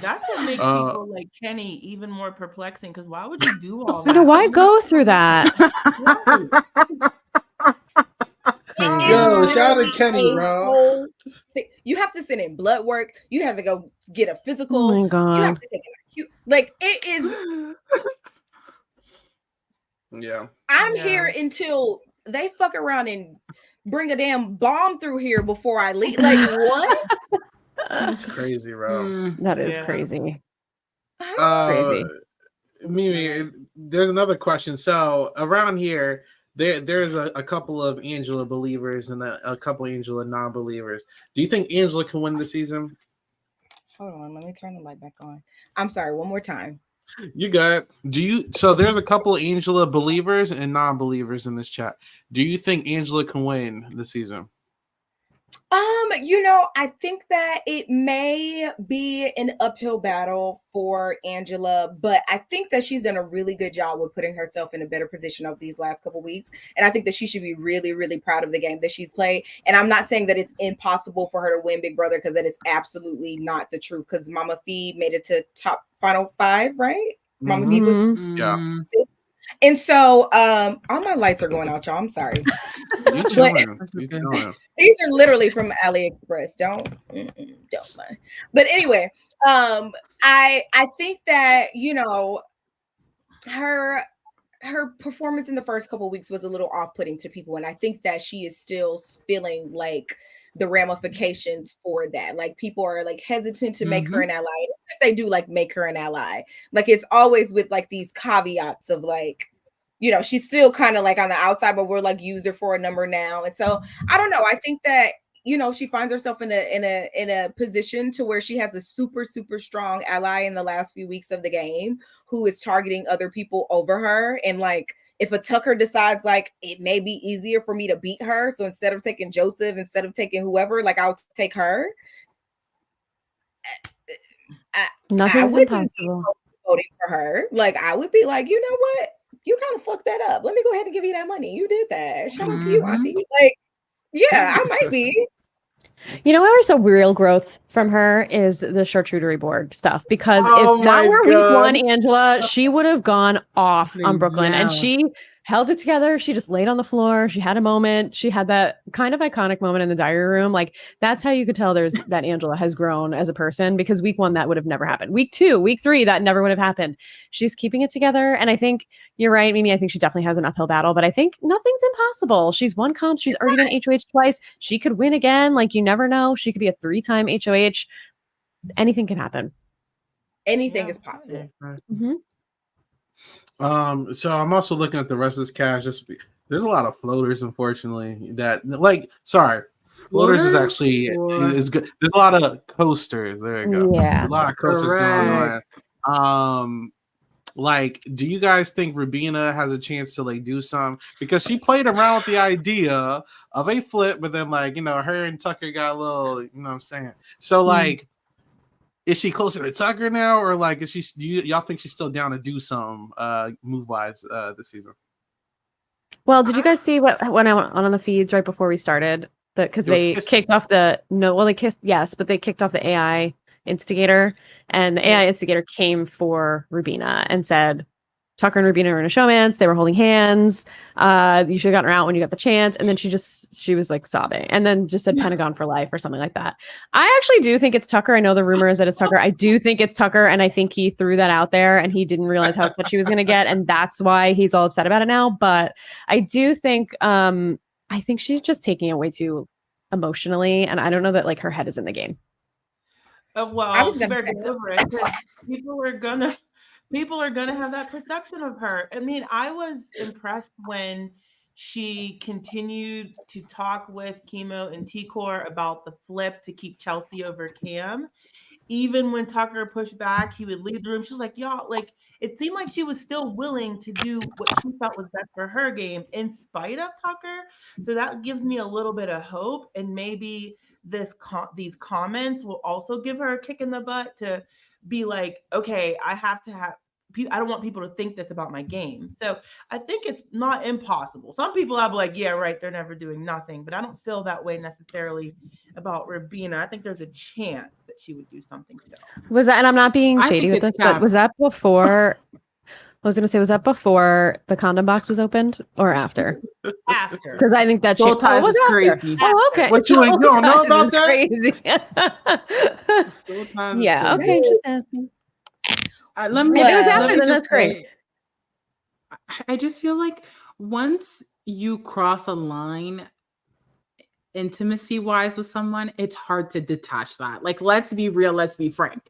That's what makes people like Kenny even more perplexing. Because why would you do all that? that? Why go through that? Yo, shout out to Kenny, a bro. whole you have to send in blood work. You have to go get a physical. Oh my You have god. to take an like it is. Yeah. I'm here until they fuck around and bring a damn bomb through here before I leave. Like what? It's crazy, bro. That is crazy. Crazy. Mimi, there's another question. So around here, there's a couple of Angela believers and a couple of Angela non-believers. Do you think Angela can win the season? Hold on, let me turn the light back on. I'm sorry, one more time. You got it. So there's a couple of Angela believers and non-believers in this chat. Do you think Angela can win the season? I think that it may be an uphill battle for Angela, but I think that she's done a really good job with putting herself in a better position over these last couple weeks. And I think that she should be really, really proud of the game that she's played. And I'm not saying that it's impossible for her to win Big Brother, because that is absolutely not the truth. Because Mama Fee made it to top final 5, right? Mama Fee was And so all my lights are going out, y'all. I'm sorry. You chilling. You chilling. These are literally from AliExpress. Don't mind. But anyway, I think that her performance in the first couple of weeks was a little off-putting to people, and I think that she is still feeling like the ramifications for that. Like people are like hesitant to make her an ally. If they do like make her an ally, like it's always with like these caveats of like, she's still kind of like on the outside, but we're like use her for a number now. And so I don't know. I think that she finds herself in a position to where she has a super, super strong ally in the last few weeks of the game who is targeting other people over her. And like, if a Tucker decides like it may be easier for me to beat her, so instead of taking Joseph, instead of taking whoever, like I'll take her. Nothing's impossible. Voting for her, like I would be like, you know what, you kind of fucked that up. Let me go ahead and give you that money. You did that. Shout out to you, Auntie. Like, yeah, I might be. Where I saw real growth from her is the charcuterie board stuff, because if that were week 1, Angela, she would have gone off on Brooklyn, and she held it together. She just laid on the floor. She had a moment. She had that kind of iconic moment in the diary room. Like that's how you could tell that Angela has grown as a person, because week 1, that would have never happened. Week 2, week 3, that never would have happened. She's keeping it together. And I think you're right, Mimi. I think she definitely has an uphill battle, but I think nothing's impossible. She's won comps. She's already done HOH twice. She could win again. Like you never know. She could be a 3-time HOH. Anything can happen. Anything is possible. So I'm also looking at the rest of this cast. There's a lot of floaters, unfortunately. Floaters is actually is good. There's a lot of coasters. There you go. Yeah, a lot of coasters going on. Like, do you guys think Rubina has a chance to like do something? Because she played around with the idea of a flip, but then like her and Tucker got a little, you know what I'm saying? So like. Is she closer to Tucker now, or like is she? Y'all think she's still down to do something move wise this season? Well, did you guys see when I went on the feeds right before we started? Because they kicked off they kicked off the AI instigator, and the AI instigator came for Rubina and said, Tucker and Rubina were in a showmance. They were holding hands. You should have gotten her out when you got the chance. And then she was like sobbing, and then just said Pentagon for life or something like that. I actually do think it's Tucker. I know the rumor is that it's Tucker. I do think it's Tucker. And I think he threw that out there and he didn't realize how much she was going to get. And that's why he's all upset about it now. But I do think, I think she's just taking it way too emotionally. And I don't know that like her head is in the game. Well, I was better get over it, because people are gonna have that perception of her. I mean, I was impressed when she continued to talk with Kimo and T-Core about the flip to keep Chelsea over Cam. Even when Tucker pushed back, he would leave the room. She was like, y'all, like, it seemed like she was still willing to do what she felt was best for her game in spite of Tucker. So that gives me a little bit of hope. And maybe these comments will also give her a kick in the butt to be like, okay, I don't want people to think this about my game. So I think it's not impossible. Some people I'll be like, yeah, right, they're never doing nothing, but I don't feel that way necessarily about Rubina. I think there's a chance that she would do something still. Was that, and I'm not being shady with this, but was that before I was gonna say, was that before the condom box was opened or after? After. Because I think that Soul changed. Oh, it Ties was is after. crazy. Oh, okay. What, you ain't- you don't know Soul about Ties that? is crazy. Soul Ties is Yeah. crazy. Okay. Just asking. Let me, If it was Well, let after, me then just that's great. say, I just feel like once you cross a line intimacy wise with someone, it's hard to detach that. Like, let's be real, let's be frank.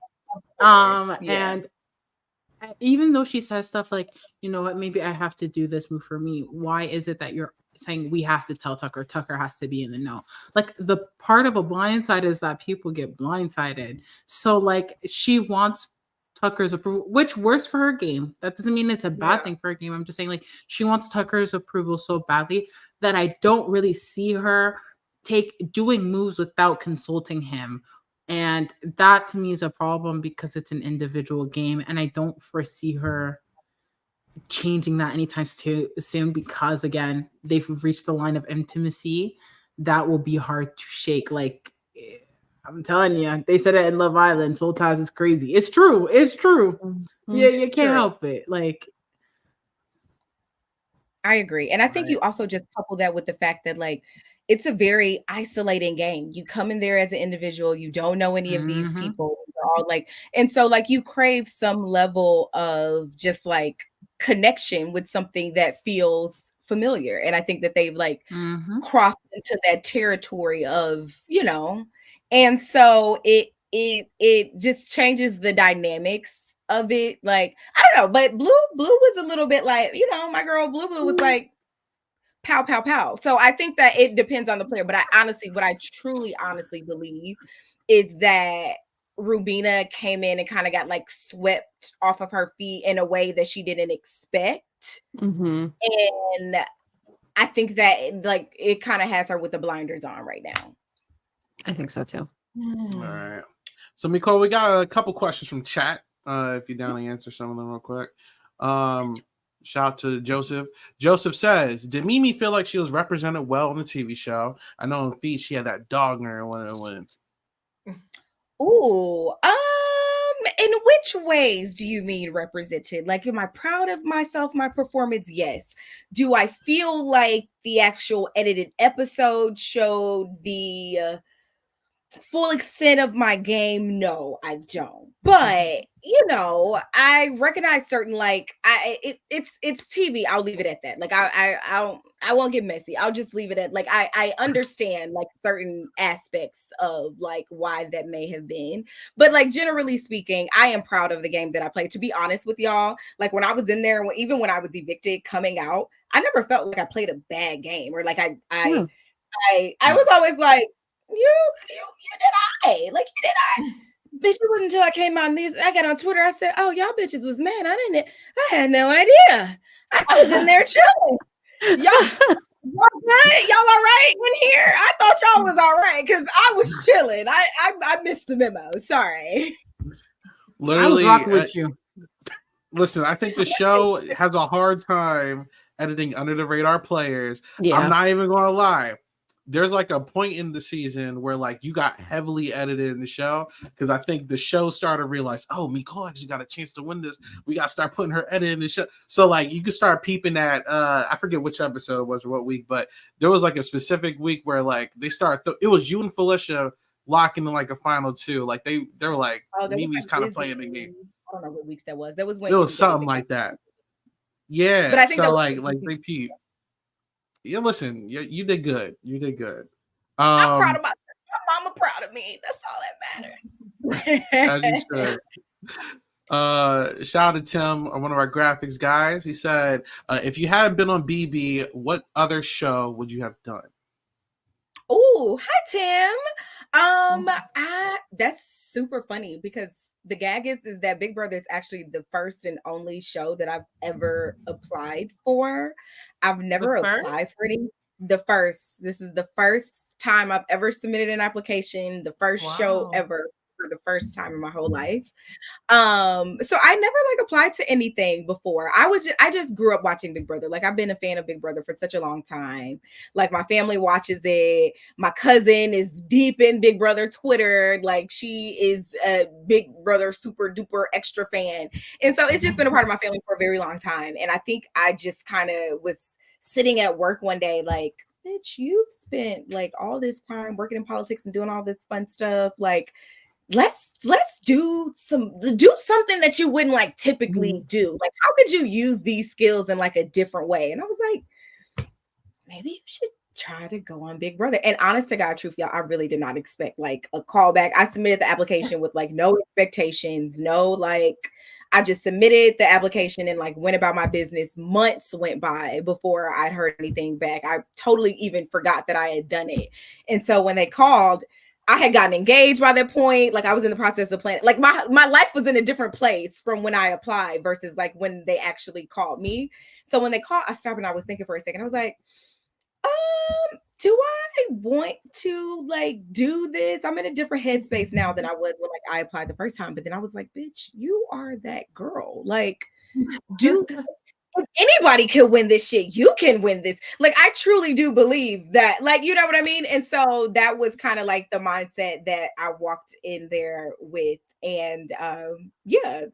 Yeah. And even though she says stuff like, you know what, maybe I have to do this move for me. Why is it that you're saying we have to tell Tucker? Tucker has to be in the know. Like, the part of a blindside is that people get blindsided. So like, she wants Tucker's approval, which works for her game. That doesn't mean it's a bad thing for her game. I'm just saying, like, she wants Tucker's approval so badly that I don't really see her doing moves without consulting him. And that to me is a problem because it's an individual game, and I don't foresee her changing that anytime soon because, again, they've reached the line of intimacy that will be hard to shake. Like, I'm telling you, they said it in Love Island. Soul Ties is crazy. It's true. It's true. Yeah, you It's can't true. help it. Like, I agree. And I think you also just couple that with the fact that, like, it's a very isolating game. You come in there as an individual, you don't know any of these people. They're all like, and so like you crave some level of just like connection with something that feels familiar. And I think that they've like crossed into that territory of, and so it just changes the dynamics of it. Like, I don't know, but Blue was a little bit like, my girl Blue was like pow, pow, pow. So I think that it depends on the player. But what I truly honestly believe is that Rubina came in and kind of got like swept off of her feet in a way that she didn't expect. And I think that like it kind of has her with the blinders on right now. I think so too. All right. So Mecole, we got a couple questions from chat. If you're down to answer some of them real quick. Shout out to Joseph. Joseph says, did Mimi feel like she was represented well on the TV show? I know in Feet she had that dog in her when. Ooh, in which ways do you mean represented? Like, am I proud of myself, my performance? Yes. Do I feel like the actual edited episode showed the full extent of my game? No, I don't. But I recognize certain like it's TV. I'll leave it at that. Like I won't get messy. I'll just leave it at like I understand like certain aspects of like why that may have been. But like generally speaking, I am proud of the game that I played. To be honest with y'all, like when I was in there, even when I was evicted coming out, I never felt like I played a bad game or like I was always like, you did bitch. It wasn't until I came on I got on Twitter. I said, "Oh, y'all bitches was mad. I had no idea. I was in there chilling. Y'all good? Y'all all right in here? I thought y'all was all right because I was chilling. I missed the memo. Sorry. Literally, I was rocking with you. Listen, I think the show has a hard time editing under the radar players. Yeah. I'm not even gonna lie. There's like a point in the season where like you got heavily edited in the show because I think the show started to realize, oh, Mecole actually got a chance to win this. We got to start putting her edit in the show. So like you could start peeping at I forget which episode it was or what week, but there was like a specific week where like they started. It was you and Felicia locking in like a final two. Like they were like Mimi's kind of playing the game. I don't know what weeks that was. That was when it was something like that. Yeah, but I think so like they peep. Yeah, listen, you did good. You did good. I'm proud of myself. My mama proud of me. That's all that matters. As you should. Shout out to Tim, one of our graphics guys. He said, if you hadn't been on BB, what other show would you have done? Oh, hi Tim. That's super funny because the gag is that Big Brother is actually the first and only show that I've ever applied for. I've never applied for any. This is the first time I've ever submitted an application. The first show ever for the first time in my whole life. So I never like applied to anything before. I just grew up watching Big Brother. Like I've been a fan of Big Brother for such a long time. Like my family watches it. My cousin is deep in Big Brother Twitter. Like she is a Big Brother super duper extra fan. And so it's just been a part of my family for a very long time. And I think I just kind of was sitting at work one day like, bitch, you've spent like all this time working in politics and doing all this fun stuff. Like let's do something that you wouldn't like typically do. Like how could you use these skills in like a different way? And I was like, maybe you should try to go on Big Brother. And honest to God truth, y'all, I really did not expect like a callback. I submitted the application with like no expectations, no like I just submitted the application and like went about my business. Months went by before I'd heard anything back. I totally even forgot that I had done it. And so when they called, I had gotten engaged by that point. Like I was in the process of planning. Like my life was in a different place from when I applied versus like when they actually called me. So when they called, I stopped and I was thinking for a second. I was like, do I want to like do this? I'm in a different headspace now than I was when like I applied the first time. But then I was like, bitch, you are that girl. Like, if anybody can win this shit, you can win this. Like, I truly do believe that, like, you know what I mean? And so that was kind of like the mindset that I walked in there with. And yeah,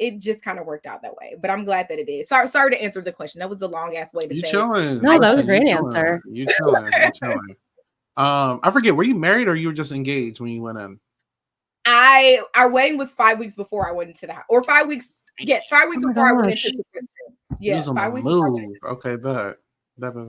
it just kind of worked out that way. But I'm glad that it did. Sorry to answer the question. That was a long ass way to You say. chilling. No, that was a great answer. You chilling. You chilling. I forget, were you married or you were just engaged when you went in? Our wedding was 5 weeks before I went into the house. Or 5 weeks. Yes, 5 weeks before I went into the Christian. Yeah, 5 weeks before. Okay, bet.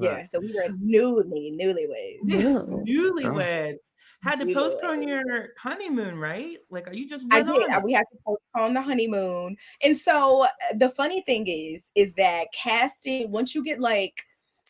Yeah, so we were newlyweds. Newlywed. Had to postpone your honeymoon, right? Like, are you just? I did. We had to postpone the honeymoon, and so the funny thing is that casting. Once you get like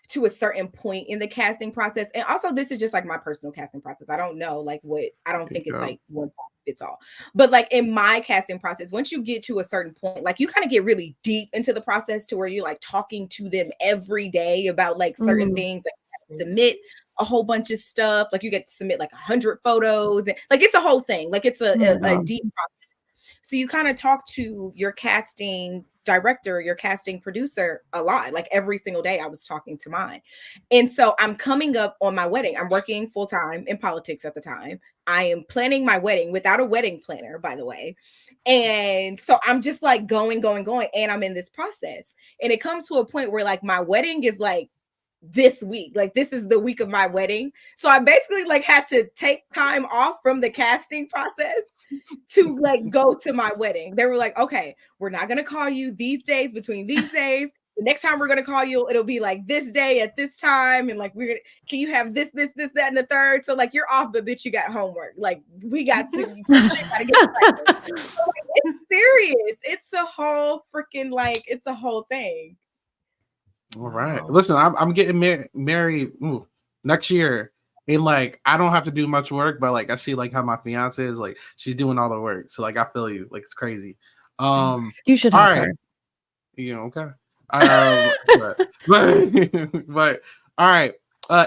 to a certain point in the casting process, and also this is just like my personal casting process. I don't know, like what I don't think it's like one size fits all. But like in my casting process, once you get to a certain point, like you kind of get really deep into the process to where you're like talking to them every day about like certain things. Like submit a whole bunch of stuff. Like you get to submit like 100 photos, and like it's a whole thing. Like it's a deep process. So you kind of talk to your casting director, your casting producer a lot. Like every single day I was talking to mine. And so I'm coming up on my wedding. I'm working full time in politics at the time. I am planning my wedding without a wedding planner, by the way. And so I'm just like going. And I'm in this process. And it comes to a point where like my wedding is like this week. Like this is the week of my wedding. So I basically like had to take time off from the casting process to like go to my wedding. They were like, okay, we're not going to call you these days between these days. The next time we're going to call you, it'll be like this day at this time. And like, can you have this, that, and the third? So like, you're off, but bitch, you got homework. Like we got some shit gotta get started. So, like, it's serious. It's a whole freaking, like, it's a whole thing. All right. Listen, I'm getting married next year. And like I don't have to do much work, but like I see like how my fiance is like she's doing all the work. So like I feel you, like it's crazy. You should have her. You know, okay. But all right.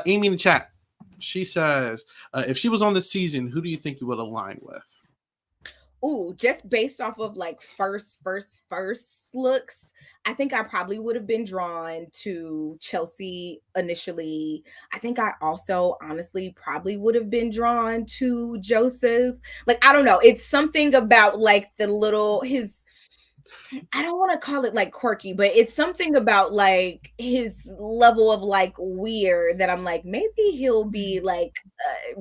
Amy in the chat, she says, if she was on this season, who do you think you would align with? Ooh, just based off of like first looks, I think I probably would have been drawn to Chelsea initially. I think I also honestly probably would have been drawn to Joseph. Like, I don't know. It's something about like I don't want to call it like quirky, but it's something about like his level of like weird that I'm like, maybe he'll be like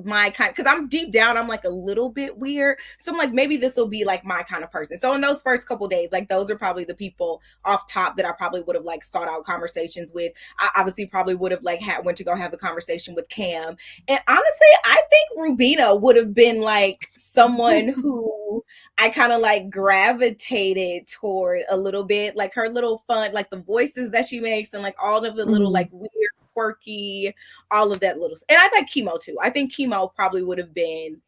my kind, because I'm deep down, I'm like a little bit weird. So I'm like, maybe this will be like my kind of person. So in those first couple days, like those are probably the people off top that I probably would have like sought out conversations with. I obviously probably would have like went to go have a conversation with Cam. And honestly, I think Rubina would have been like someone who I kind of like gravitated toward a little bit, like her little fun, like the voices that she makes and like all of the little like weird, quirky, all of that little. And I think Kimo too. I think Kimo probably would have been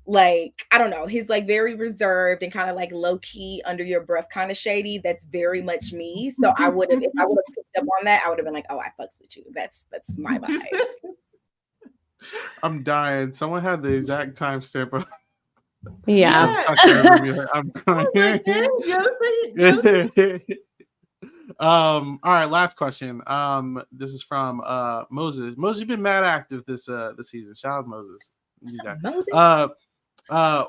like, I don't know, he's like very reserved and kind of like low key, under your breath, kind of shady. That's very much me. So I would have, if I would have picked up on that, I would have been like, oh, I fucks with you. That's my vibe. I'm dying. Someone had the exact timestamp. Yeah. I'm crying. All right, last question. This is from Moses. Moses, you've been mad active this season. Shout out Moses. Moses?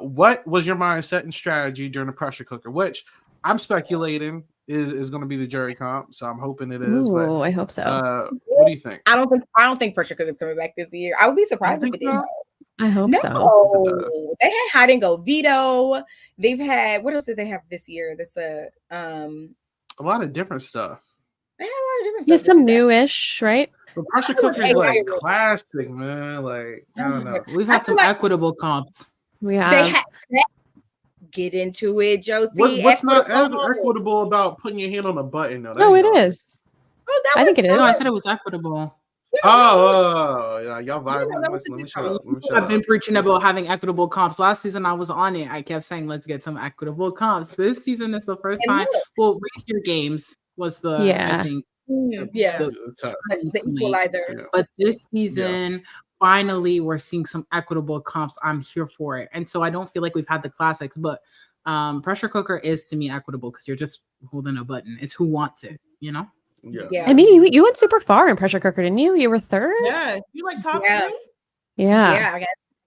What was your mindset and strategy during the pressure cooker? Which I'm speculating is going to be the jury comp, so I'm hoping it is. Ooh, but I hope so. What do you think? I don't think pressure cooker's coming back this year. I would be surprised if it did. I hope so. No, they had hide and go veto. They've had, what else did they have this year? That's a lot of different stuff. They had a lot of different stuff. Yeah, some newish, right? The pressure cooker is like classic, man. Like, I don't know. We've had some equitable comps. We have. They had get into it, Josie. What's not equitable about putting your hand on a button? Though? No, it is. Oh, I think it is. No, I said it was equitable. Oh, yeah, y'all vibe. Let me shut up. I've been preaching about having equitable comps. Last season, I was on it. I kept saying, let's get some equitable comps. This season is the first time. Well, Raise Your Games was the, I think, the equalizer. Yeah. But this season, finally, we're seeing some equitable comps. I'm here for it. And so I don't feel like we've had the classics, but pressure cooker is to me equitable because you're just holding a button. It's who wants it, you know? Yeah. I mean, you went super far in pressure cooker, didn't you? You were third? Yeah. You like top 3? Yeah. I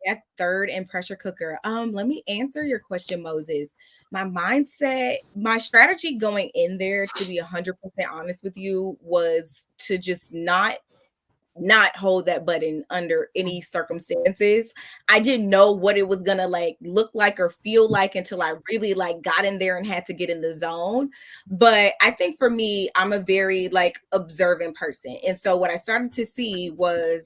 got third in pressure cooker. Let me answer your question, Moses. My mindset, my strategy going in there, to be 100% honest with you, was to just not hold that button under any circumstances. I didn't know what it was gonna like look like or feel like until I really like got in there and had to get in the zone. But I think for me, I'm a very like observant person. And so what I started to see was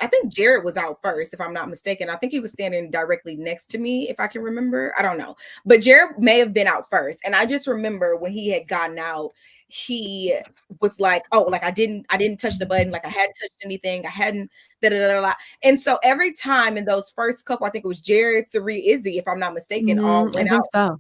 I think Jared was out first, if I'm not mistaken. I think he was standing directly next to me, if I can remember. I don't know. But Jared may have been out first. And I just remember when he had gotten out, he was like, oh, like I didn't touch the button, like I hadn't touched anything, I hadn't and so every time in those first couple, I think it was Jared, Sari, Izzy, if I'm not mistaken, all went out. So.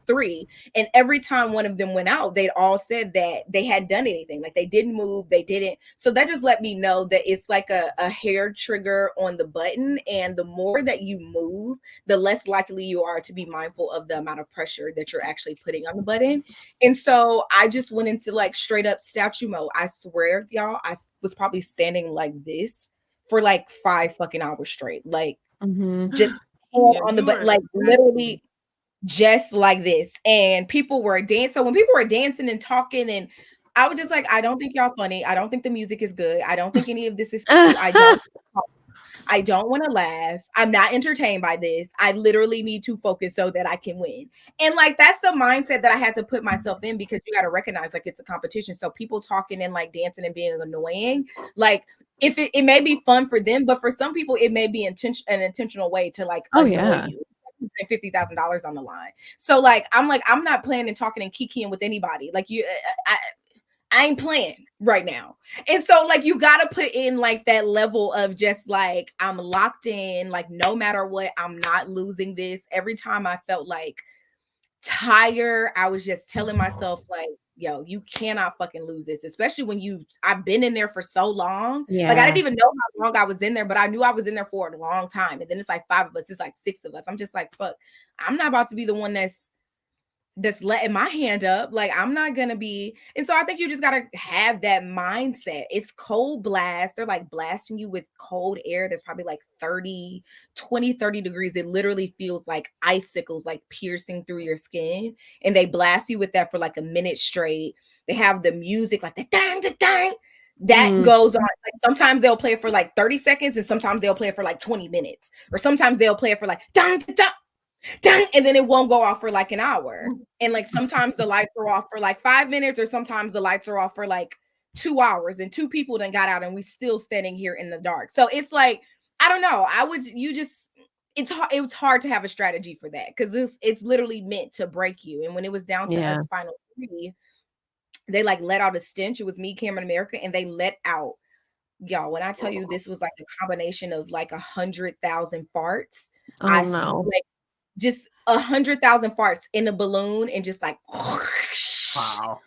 3, and every time one of them went out, they'd all said that they hadn't done anything, like they didn't move, they didn't. So that just let me know that it's like a hair trigger on the button, and the more that you move, the less likely you are to be mindful of the amount of pressure that you're actually putting on the button. And so I just went into like straight up statue mode. I swear, y'all, I was probably standing like this for like 5 fucking hours straight, like just on the button, like literally just like this. And people were dancing. So when people were dancing and talking, and I was just like, I don't think y'all funny. I don't think the music is good. I don't think any of this is cool. I don't want to laugh. I'm not entertained by this. I literally need to focus so that I can win. And like, that's the mindset that I had to put myself in, because you got to recognize like it's a competition. So people talking and like dancing and being annoying, like if it may be fun for them, but for some people it may be an intentional way to like annoy you. $50,000 on the line. So like I'm not playing and talking and kikiing with anybody. Like I ain't playing right now. And so like you got to put in like that level of just like I'm locked in, like no matter what, I'm not losing this. Every time I felt like tired, I was just telling myself like, yo, you cannot fucking lose this, especially when I've been in there for so long. Like I didn't even know how long I was in there, but I knew I was in there for a long time. And then it's like 5 of us, it's like 6 of us. I'm just like, fuck, I'm not about to be the one that's letting my hand up. Like I'm not gonna be. And so I think you just gotta have that mindset. It's cold blast. They're like blasting you with cold air that's probably like 30 degrees. It literally feels like icicles like piercing through your skin, and they blast you with that for like a minute straight. They have the music like the dang that goes on. Like sometimes they'll play it for like 30 seconds, and sometimes they'll play it for like 20 minutes, or sometimes they'll play it for like dang, and then it won't go off for like an hour. And like sometimes the lights are off for like 5 minutes, or sometimes the lights are off for like 2 hours, and 2 people then got out and we still standing here in the dark. So it's like, I don't know. It's hard to have a strategy for that, because it's literally meant to break you. And when it was down to us final 3, they like let out a stench. It was me, Cameron, America, and they let out, y'all, when I tell you this was like a combination of like 100,000 farts. Like just 100,000 farts in a balloon, and just like, wow,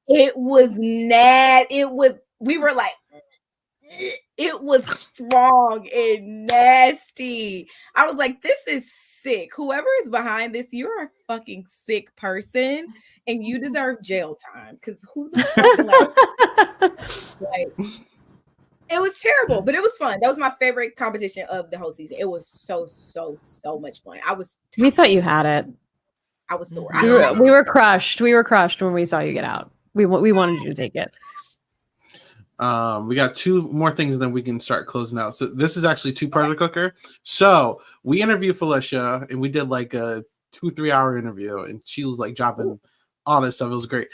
it was we were like, it was strong and nasty. I was like, this is sick. Whoever is behind this, you're a fucking sick person and you deserve jail time. Because who the fuck like it was terrible, but it was fun. That was my favorite competition of the whole season. It was so much fun. We thought you had it. I was sore. We were crushed. We were crushed when we saw you get out. We wanted you to take it. We got two more things and then we can start closing out. So this is actually two pressure cooker. So we interviewed Felicia and we did like a 2-3 hour interview and she was like dropping all this stuff. It was great.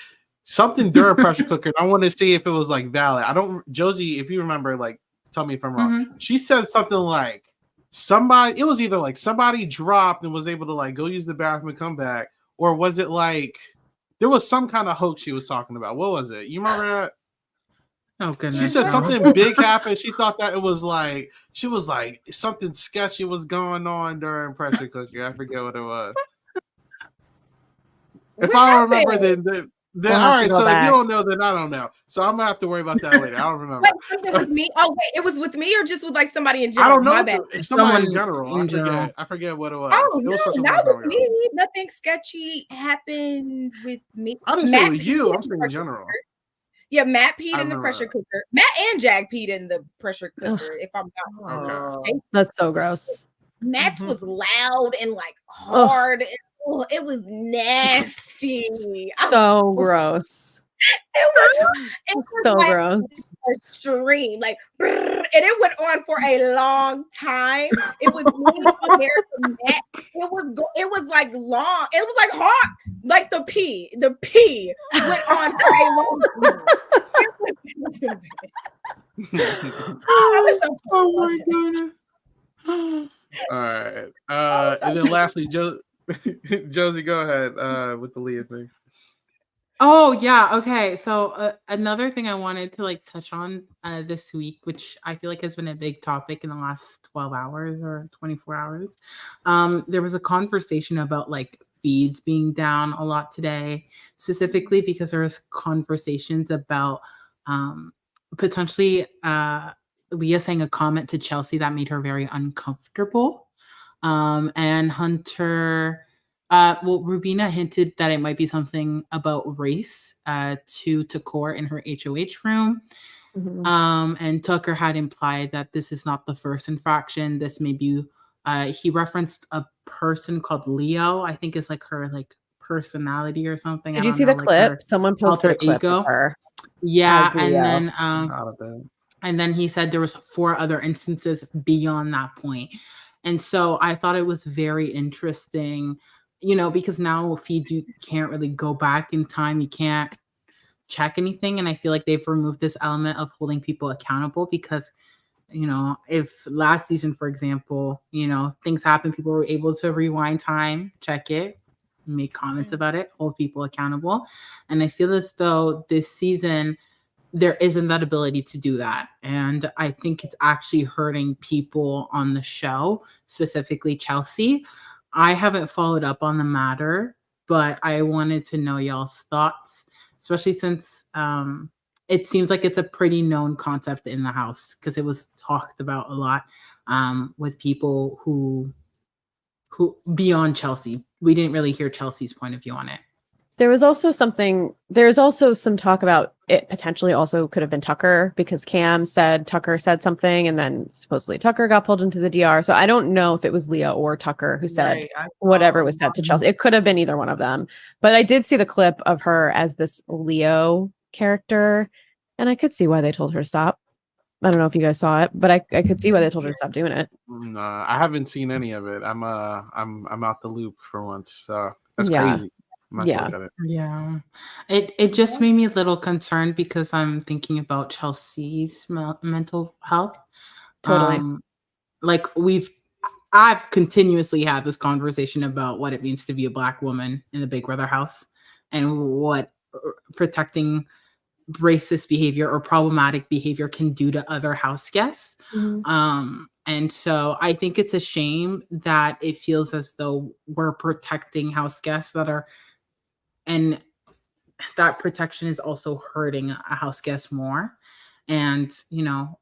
Something during pressure cooker. I want to see if it was like valid. Josie, if you remember, like tell me if I'm wrong. Mm-hmm. She said something like it was either like somebody dropped and was able to like go use the bathroom and come back, or was it like there was some kind of hoax she was talking about? What was it? You remember that? Oh goodness. She said something big happened. She thought that it was like she was like something sketchy was going on during pressure cooker. I forget what it was. If I don't remember, then all right. So if you don't know, then I don't know. So I'm gonna have to worry about that later. I don't remember. Wait, with me? Oh wait, it was with me or just with like somebody in general? I don't know. My bad. Somebody in general. I forget what it was. Oh it was no, not with me. Nothing sketchy happened with me. I didn't say with you. I'm saying in general. Yeah, Matt peed in the pressure cooker. Matt and Jack peed in the pressure cooker. If I'm not okay. That's so gross. Matt's was loud and like hard. It was nasty. So gross. It was so like gross. Extreme, like, and it went on for a long time. It was me compared to Matt. It was like long. It was like hard. Like the pee went on for a long time. Oh my goodness. All right. And then lastly, Josie, go ahead with the Leah thing. Oh yeah, okay. So another thing I wanted to like touch on this week, which I feel like has been a big topic in the last 12 hours or 24 hours. There was a conversation about like feeds being down a lot today, specifically because there was conversations about potentially Leah saying a comment to Chelsea that made her very uncomfortable. And Hunter, Rubina hinted that it might be something about race to Takor in her HOH room. Mm-hmm. And Tucker had implied that this is not the first infraction. This may be, he referenced a person called Leo. I think it's like her like personality or something. Did you see the clip? Someone posted a clip of her. Yeah, and then he said there was 4 other instances beyond that point. And so I thought it was very interesting, you know, because now feeds you can't really go back in time. You can't check anything. And I feel like they've removed this element of holding people accountable because, you know, if last season, for example, you know, things happen, people were able to rewind time, check it, make comments about it, hold people accountable. And I feel as though this season, there isn't that ability to do that. And I think it's actually hurting people on the show, specifically Chelsea. I haven't followed up on the matter, but I wanted to know y'all's thoughts, especially since it seems like it's a pretty known concept in the house because it was talked about a lot with people who beyond Chelsea. We didn't really hear Chelsea's point of view on it. There's also some talk about it potentially also could have been Tucker because Cam said Tucker said something and then supposedly Tucker got pulled into the DR. So I don't know if it was Leah or Tucker who said whatever was said to Chelsea. It could have been either one of them. But I did see the clip of her as this Leo character and I could see why they told her to stop. I don't know if you guys saw it, but I could see why they told her to stop doing it. No, I haven't seen any of it. I'm out the loop for once. So that's crazy. Yeah. It just made me a little concerned because I'm thinking about Chelsea's mental health. Totally. I've continuously had this conversation about what it means to be a Black woman in the Big Brother house and what protecting racist behavior or problematic behavior can do to other house guests. Mm-hmm. And so I think it's a shame that it feels as though we're protecting house guests and that protection is also hurting a house guest more. And,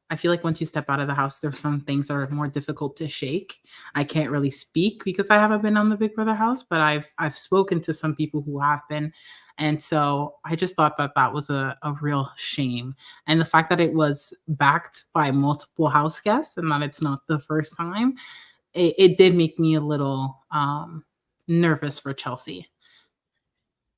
I feel like once you step out of the house, there's some things that are more difficult to shake. I can't really speak because I haven't been on the Big Brother house, but I've spoken to some people who have been. And so I just thought that that was a real shame. And the fact that it was backed by multiple house guests and that it's not the first time, it did make me a little nervous for Chelsea.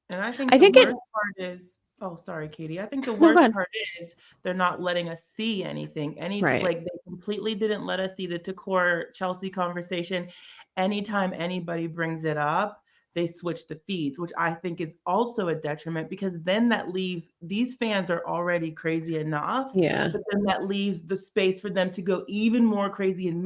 And I think I the think it. worst part is, oh, sorry, Katie. I think the No, go worst ahead. part is they're not letting us see anything. Right. Like they completely didn't let us see the Takor Chelsea conversation. Anytime anybody brings it up, they switch the feeds, which I think is also a detriment because then that leaves these fans are already crazy enough, Yeah. but then that leaves the space for them to go even more crazy and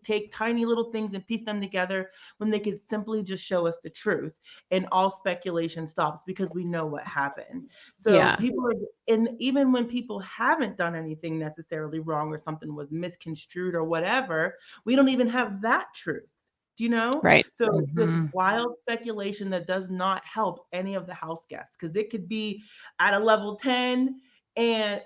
take tiny little things and piece them together when they could simply just show us the truth and all speculation stops because we know what happened. So Yeah. people are, and even when people haven't done anything necessarily wrong or something was misconstrued or whatever, we don't even have that truth. Do you know? Right. So this Mhm. wild speculation that does not help any of the house guests because it could be at a level 10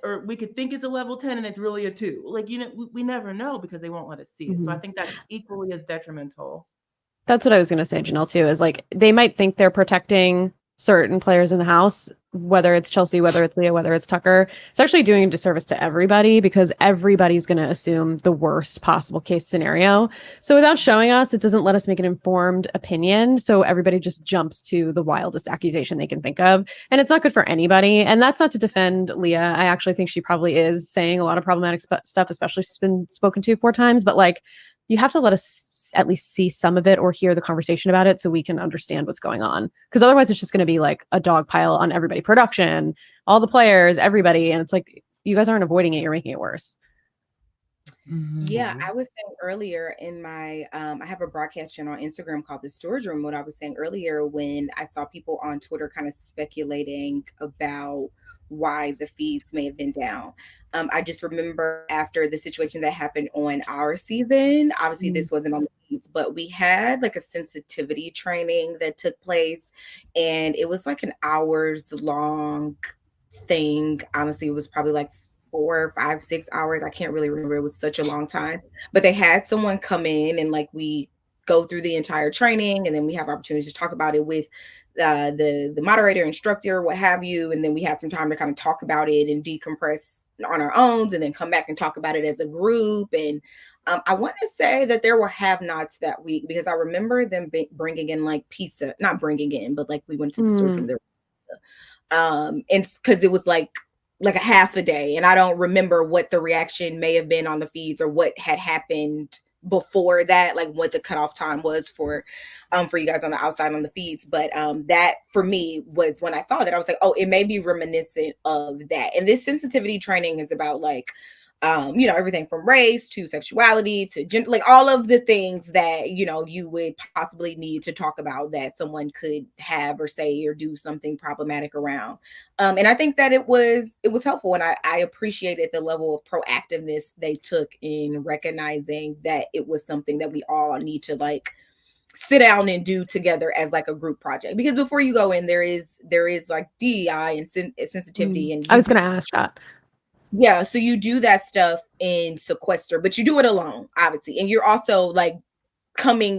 or we could think it's a level 10 and it's really a 2. Like, we never know because they won't let us see it. So I Mhm. think that's equally as detrimental. That's what I was going to say, Janelle, too, is like they might think they're protecting certain players in the house, whether it's Chelsea, whether it's Leah, whether it's Tucker. It's actually doing a disservice to everybody because everybody's going to assume the worst possible case scenario. So without showing us, it doesn't let us make an informed opinion. So everybody just jumps to the wildest accusation they can think of. And it's not good for anybody. And that's not to defend Leah. I actually think she probably is saying a lot of problematic stuff, especially she's been spoken to 4 times. But like, you have to let us at least see some of it or hear the conversation about it so we can understand what's going on. Because otherwise it's just going to be like a dog pile on everybody, production, all the players, everybody. And it's like, you guys aren't avoiding it. You're making it worse. Yeah, Mhm. I was saying earlier in my I have a broadcast channel on Instagram called The Storage Room. What I was saying earlier when I saw people on Twitter kind of speculating about why the feeds may have been down. I just remember after the situation that happened on our season, obviously Mm. this wasn't on the feeds, but we had like a sensitivity training that took place, and it was like an hours long thing. Honestly, it was probably like 4, 5, 6 hours. I can't really remember. It was such a long time. But they had someone come in and like we go through the entire training, and then we have opportunities to talk about it with the moderator, instructor, what have you. And then we had some time to kind of talk about it and decompress on our own, and then come back and talk about it as a group. And I want to say that there were have-nots that week because I remember them bringing in like pizza, not bringing in, but like we went to the storage room. There and because it was like a half a day, and I don't remember what the reaction may have been on the feeds or what had happened before that, like what the cutoff time was for you guys on the outside on the feeds. But that for me was when I saw that I was like, oh, it may be reminiscent of that. And this sensitivity training is about like everything from race to sexuality to gender, like all of the things that, you would possibly need to talk about that someone could have or say or do something problematic around. And I think that it was helpful. And I appreciated the level of proactiveness they took in recognizing that it was something that we all need to like sit down and do together as like a group project. Because before you go in, there is like DEI and sensitivity. And I was going to ask that. Yeah, so you do that stuff in sequester, but you do it alone, obviously. And you're also like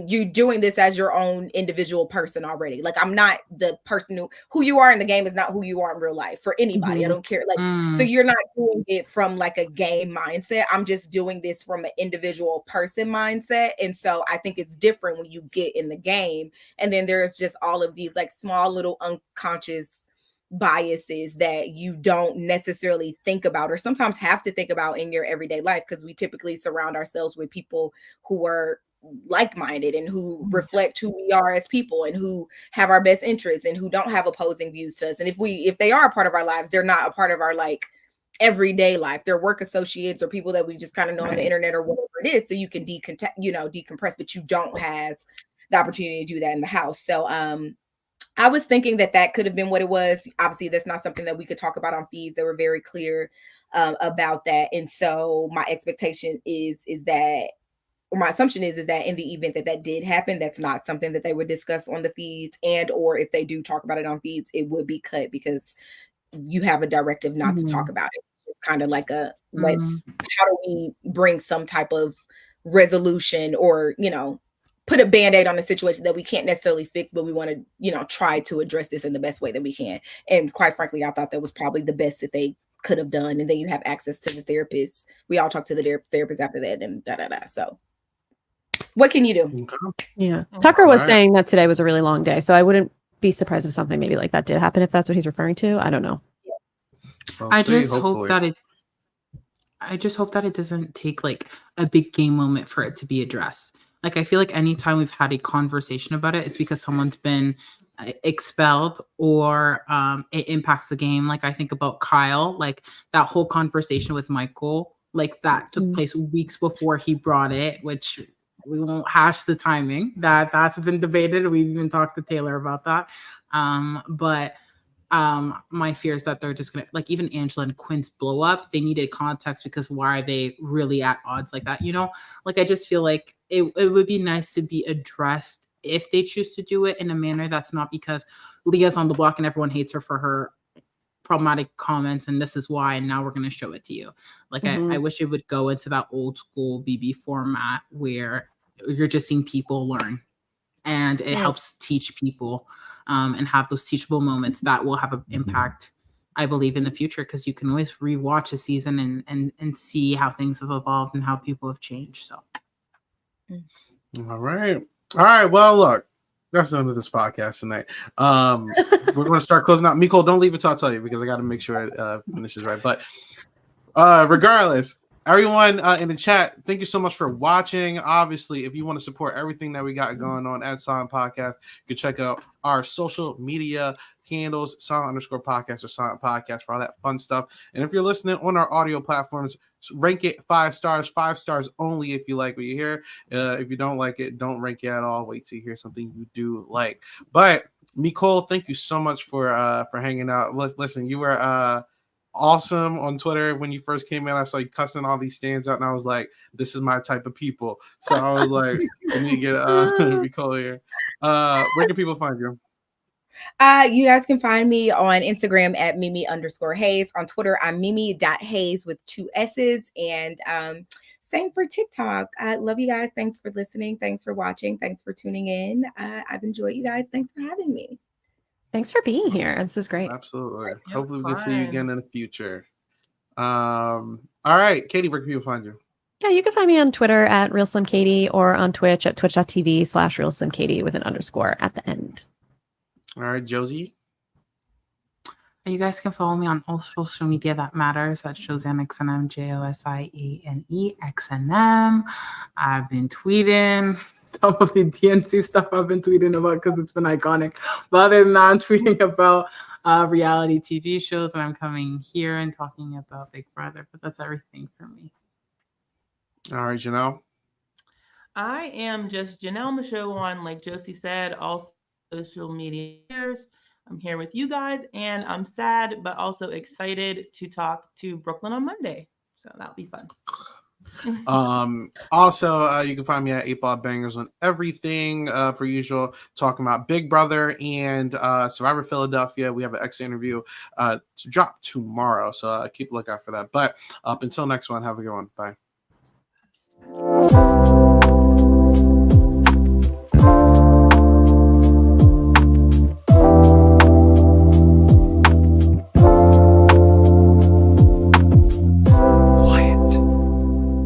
you're doing this as your own individual person already. Like I'm not the person who you are in the game is not who you are in real life for anybody. I don't care. Like, so you're not doing it from like a game mindset. I'm just doing this from an individual person mindset. And so I think it's different when you get in the game. And then there's just all of these like small little unconscious biases that you don't necessarily think about or sometimes have to think about in your everyday life, because we typically surround ourselves with people who are like-minded and who reflect who we are as people and who have our best interests and who don't have opposing views to us. And if they are a part of our lives, they're not a part of our like everyday life. They're work associates or people that we just kind of know on the internet or whatever it is. So you can decompress, but you don't have the opportunity to do that in the house. So I was thinking that could have been what it was. Obviously, that's not something that we could talk about on feeds. They were very clear about that. And so my expectation is that, or my assumption is that in the event that did happen, that's not something that they would discuss on the feeds, and or if they do talk about it on feeds, it would be cut because you have a directive not to talk about it. kind of like a Mm. how do we bring some type of resolution or, put a band-aid on a situation that we can't necessarily fix, but we want to, try to address this in the best way that we can. And quite frankly, I thought that was probably the best that they could have done. And then you have access to the therapist. We all talk to the therapist after that and So what can you do? Yeah. Tucker was Alright. saying that today was a really long day, so I wouldn't be surprised if something maybe like that did happen, if that's what he's referring to. I don't know. I just hope that it doesn't take like a big game moment for it to be addressed. Like, I feel like anytime we've had a conversation about it, it's because someone's been expelled or it impacts the game. Like, I think about Kyle, like that whole conversation with Mecole, like that took place weeks before he brought it, which we won't hash the timing. That's been debated. We've even talked to Taylor about that. But my fear is that they're just gonna, like, even Angela and Quinn's blow up, they needed context because why are they really at odds like that, like I just feel like it would be nice to be addressed if they choose to do it in a manner that's not because Leah's on the block and everyone hates her for her problematic comments and this is why, and now we're going to show it to you. Like, I wish it would go into that old school BB format where you're just seeing people learn and it helps teach people and have those teachable moments that will have an impact, I believe, in the future, because you can always rewatch a season and see how things have evolved and how people have changed. So All right. Well, look, that's the end of this podcast tonight. We're going to start closing out. Mecole, don't leave until I tell you, because I got to make sure it finishes right. But regardless, everyone in the chat, thank you so much for watching. Obviously, if you want to support everything that we got going on at Silent Podcast, you can check out our social media handles, Silent_podcast or Silent Podcast, for all that fun stuff. And if you're listening on our audio platforms, rank it 5 stars, 5 stars only if you like what you hear. If you don't like it, don't rank it at all. Wait till you hear something you do like. But Mecole, thank you so much for hanging out. Listen, you were awesome on Twitter when you first came in. I saw you cussing all these stands out, and I was like, this is my type of people. So I was like, we need to get Mecole here. Where can people find you? You guys can find me on Instagram at Mimi_Hayes. On Twitter, I'm Mimi.Hayes with 2 S's. And same for TikTok. I love you guys. Thanks for listening. Thanks for watching. Thanks for tuning in. I've enjoyed you guys. Thanks for having me. Thanks for being here. This is great. Absolutely. Yeah, Hopefully we can see you again in the future. All right, Katie, where can people find you? Yeah, you can find me on Twitter at RealSlimKatie or on Twitch at twitch.tv/RealSlimKatie with an underscore at the end. All right, Josie. you guys can follow me on all social media that matters at JosianeXNM, JosianeXNM. I've been tweeting some of the DNC stuff I've been tweeting about because it's been iconic. But other than that, I'm tweeting about reality TV shows, and I'm coming here and talking about Big Brother. But that's everything for me. All right, Janelle. I am just Janelle Michaud on, like Josie said, all social media. I'm here with you guys, and I'm sad but also excited to talk to Brooklyn on Monday. So that'll be fun. Also, you can find me at 8 Ball Bangers on everything, per usual, talking about Big Brother and Survivor Philadelphia. We have an extra interview to drop tomorrow, so keep a lookout for that. But up until next one, have a good one. Bye.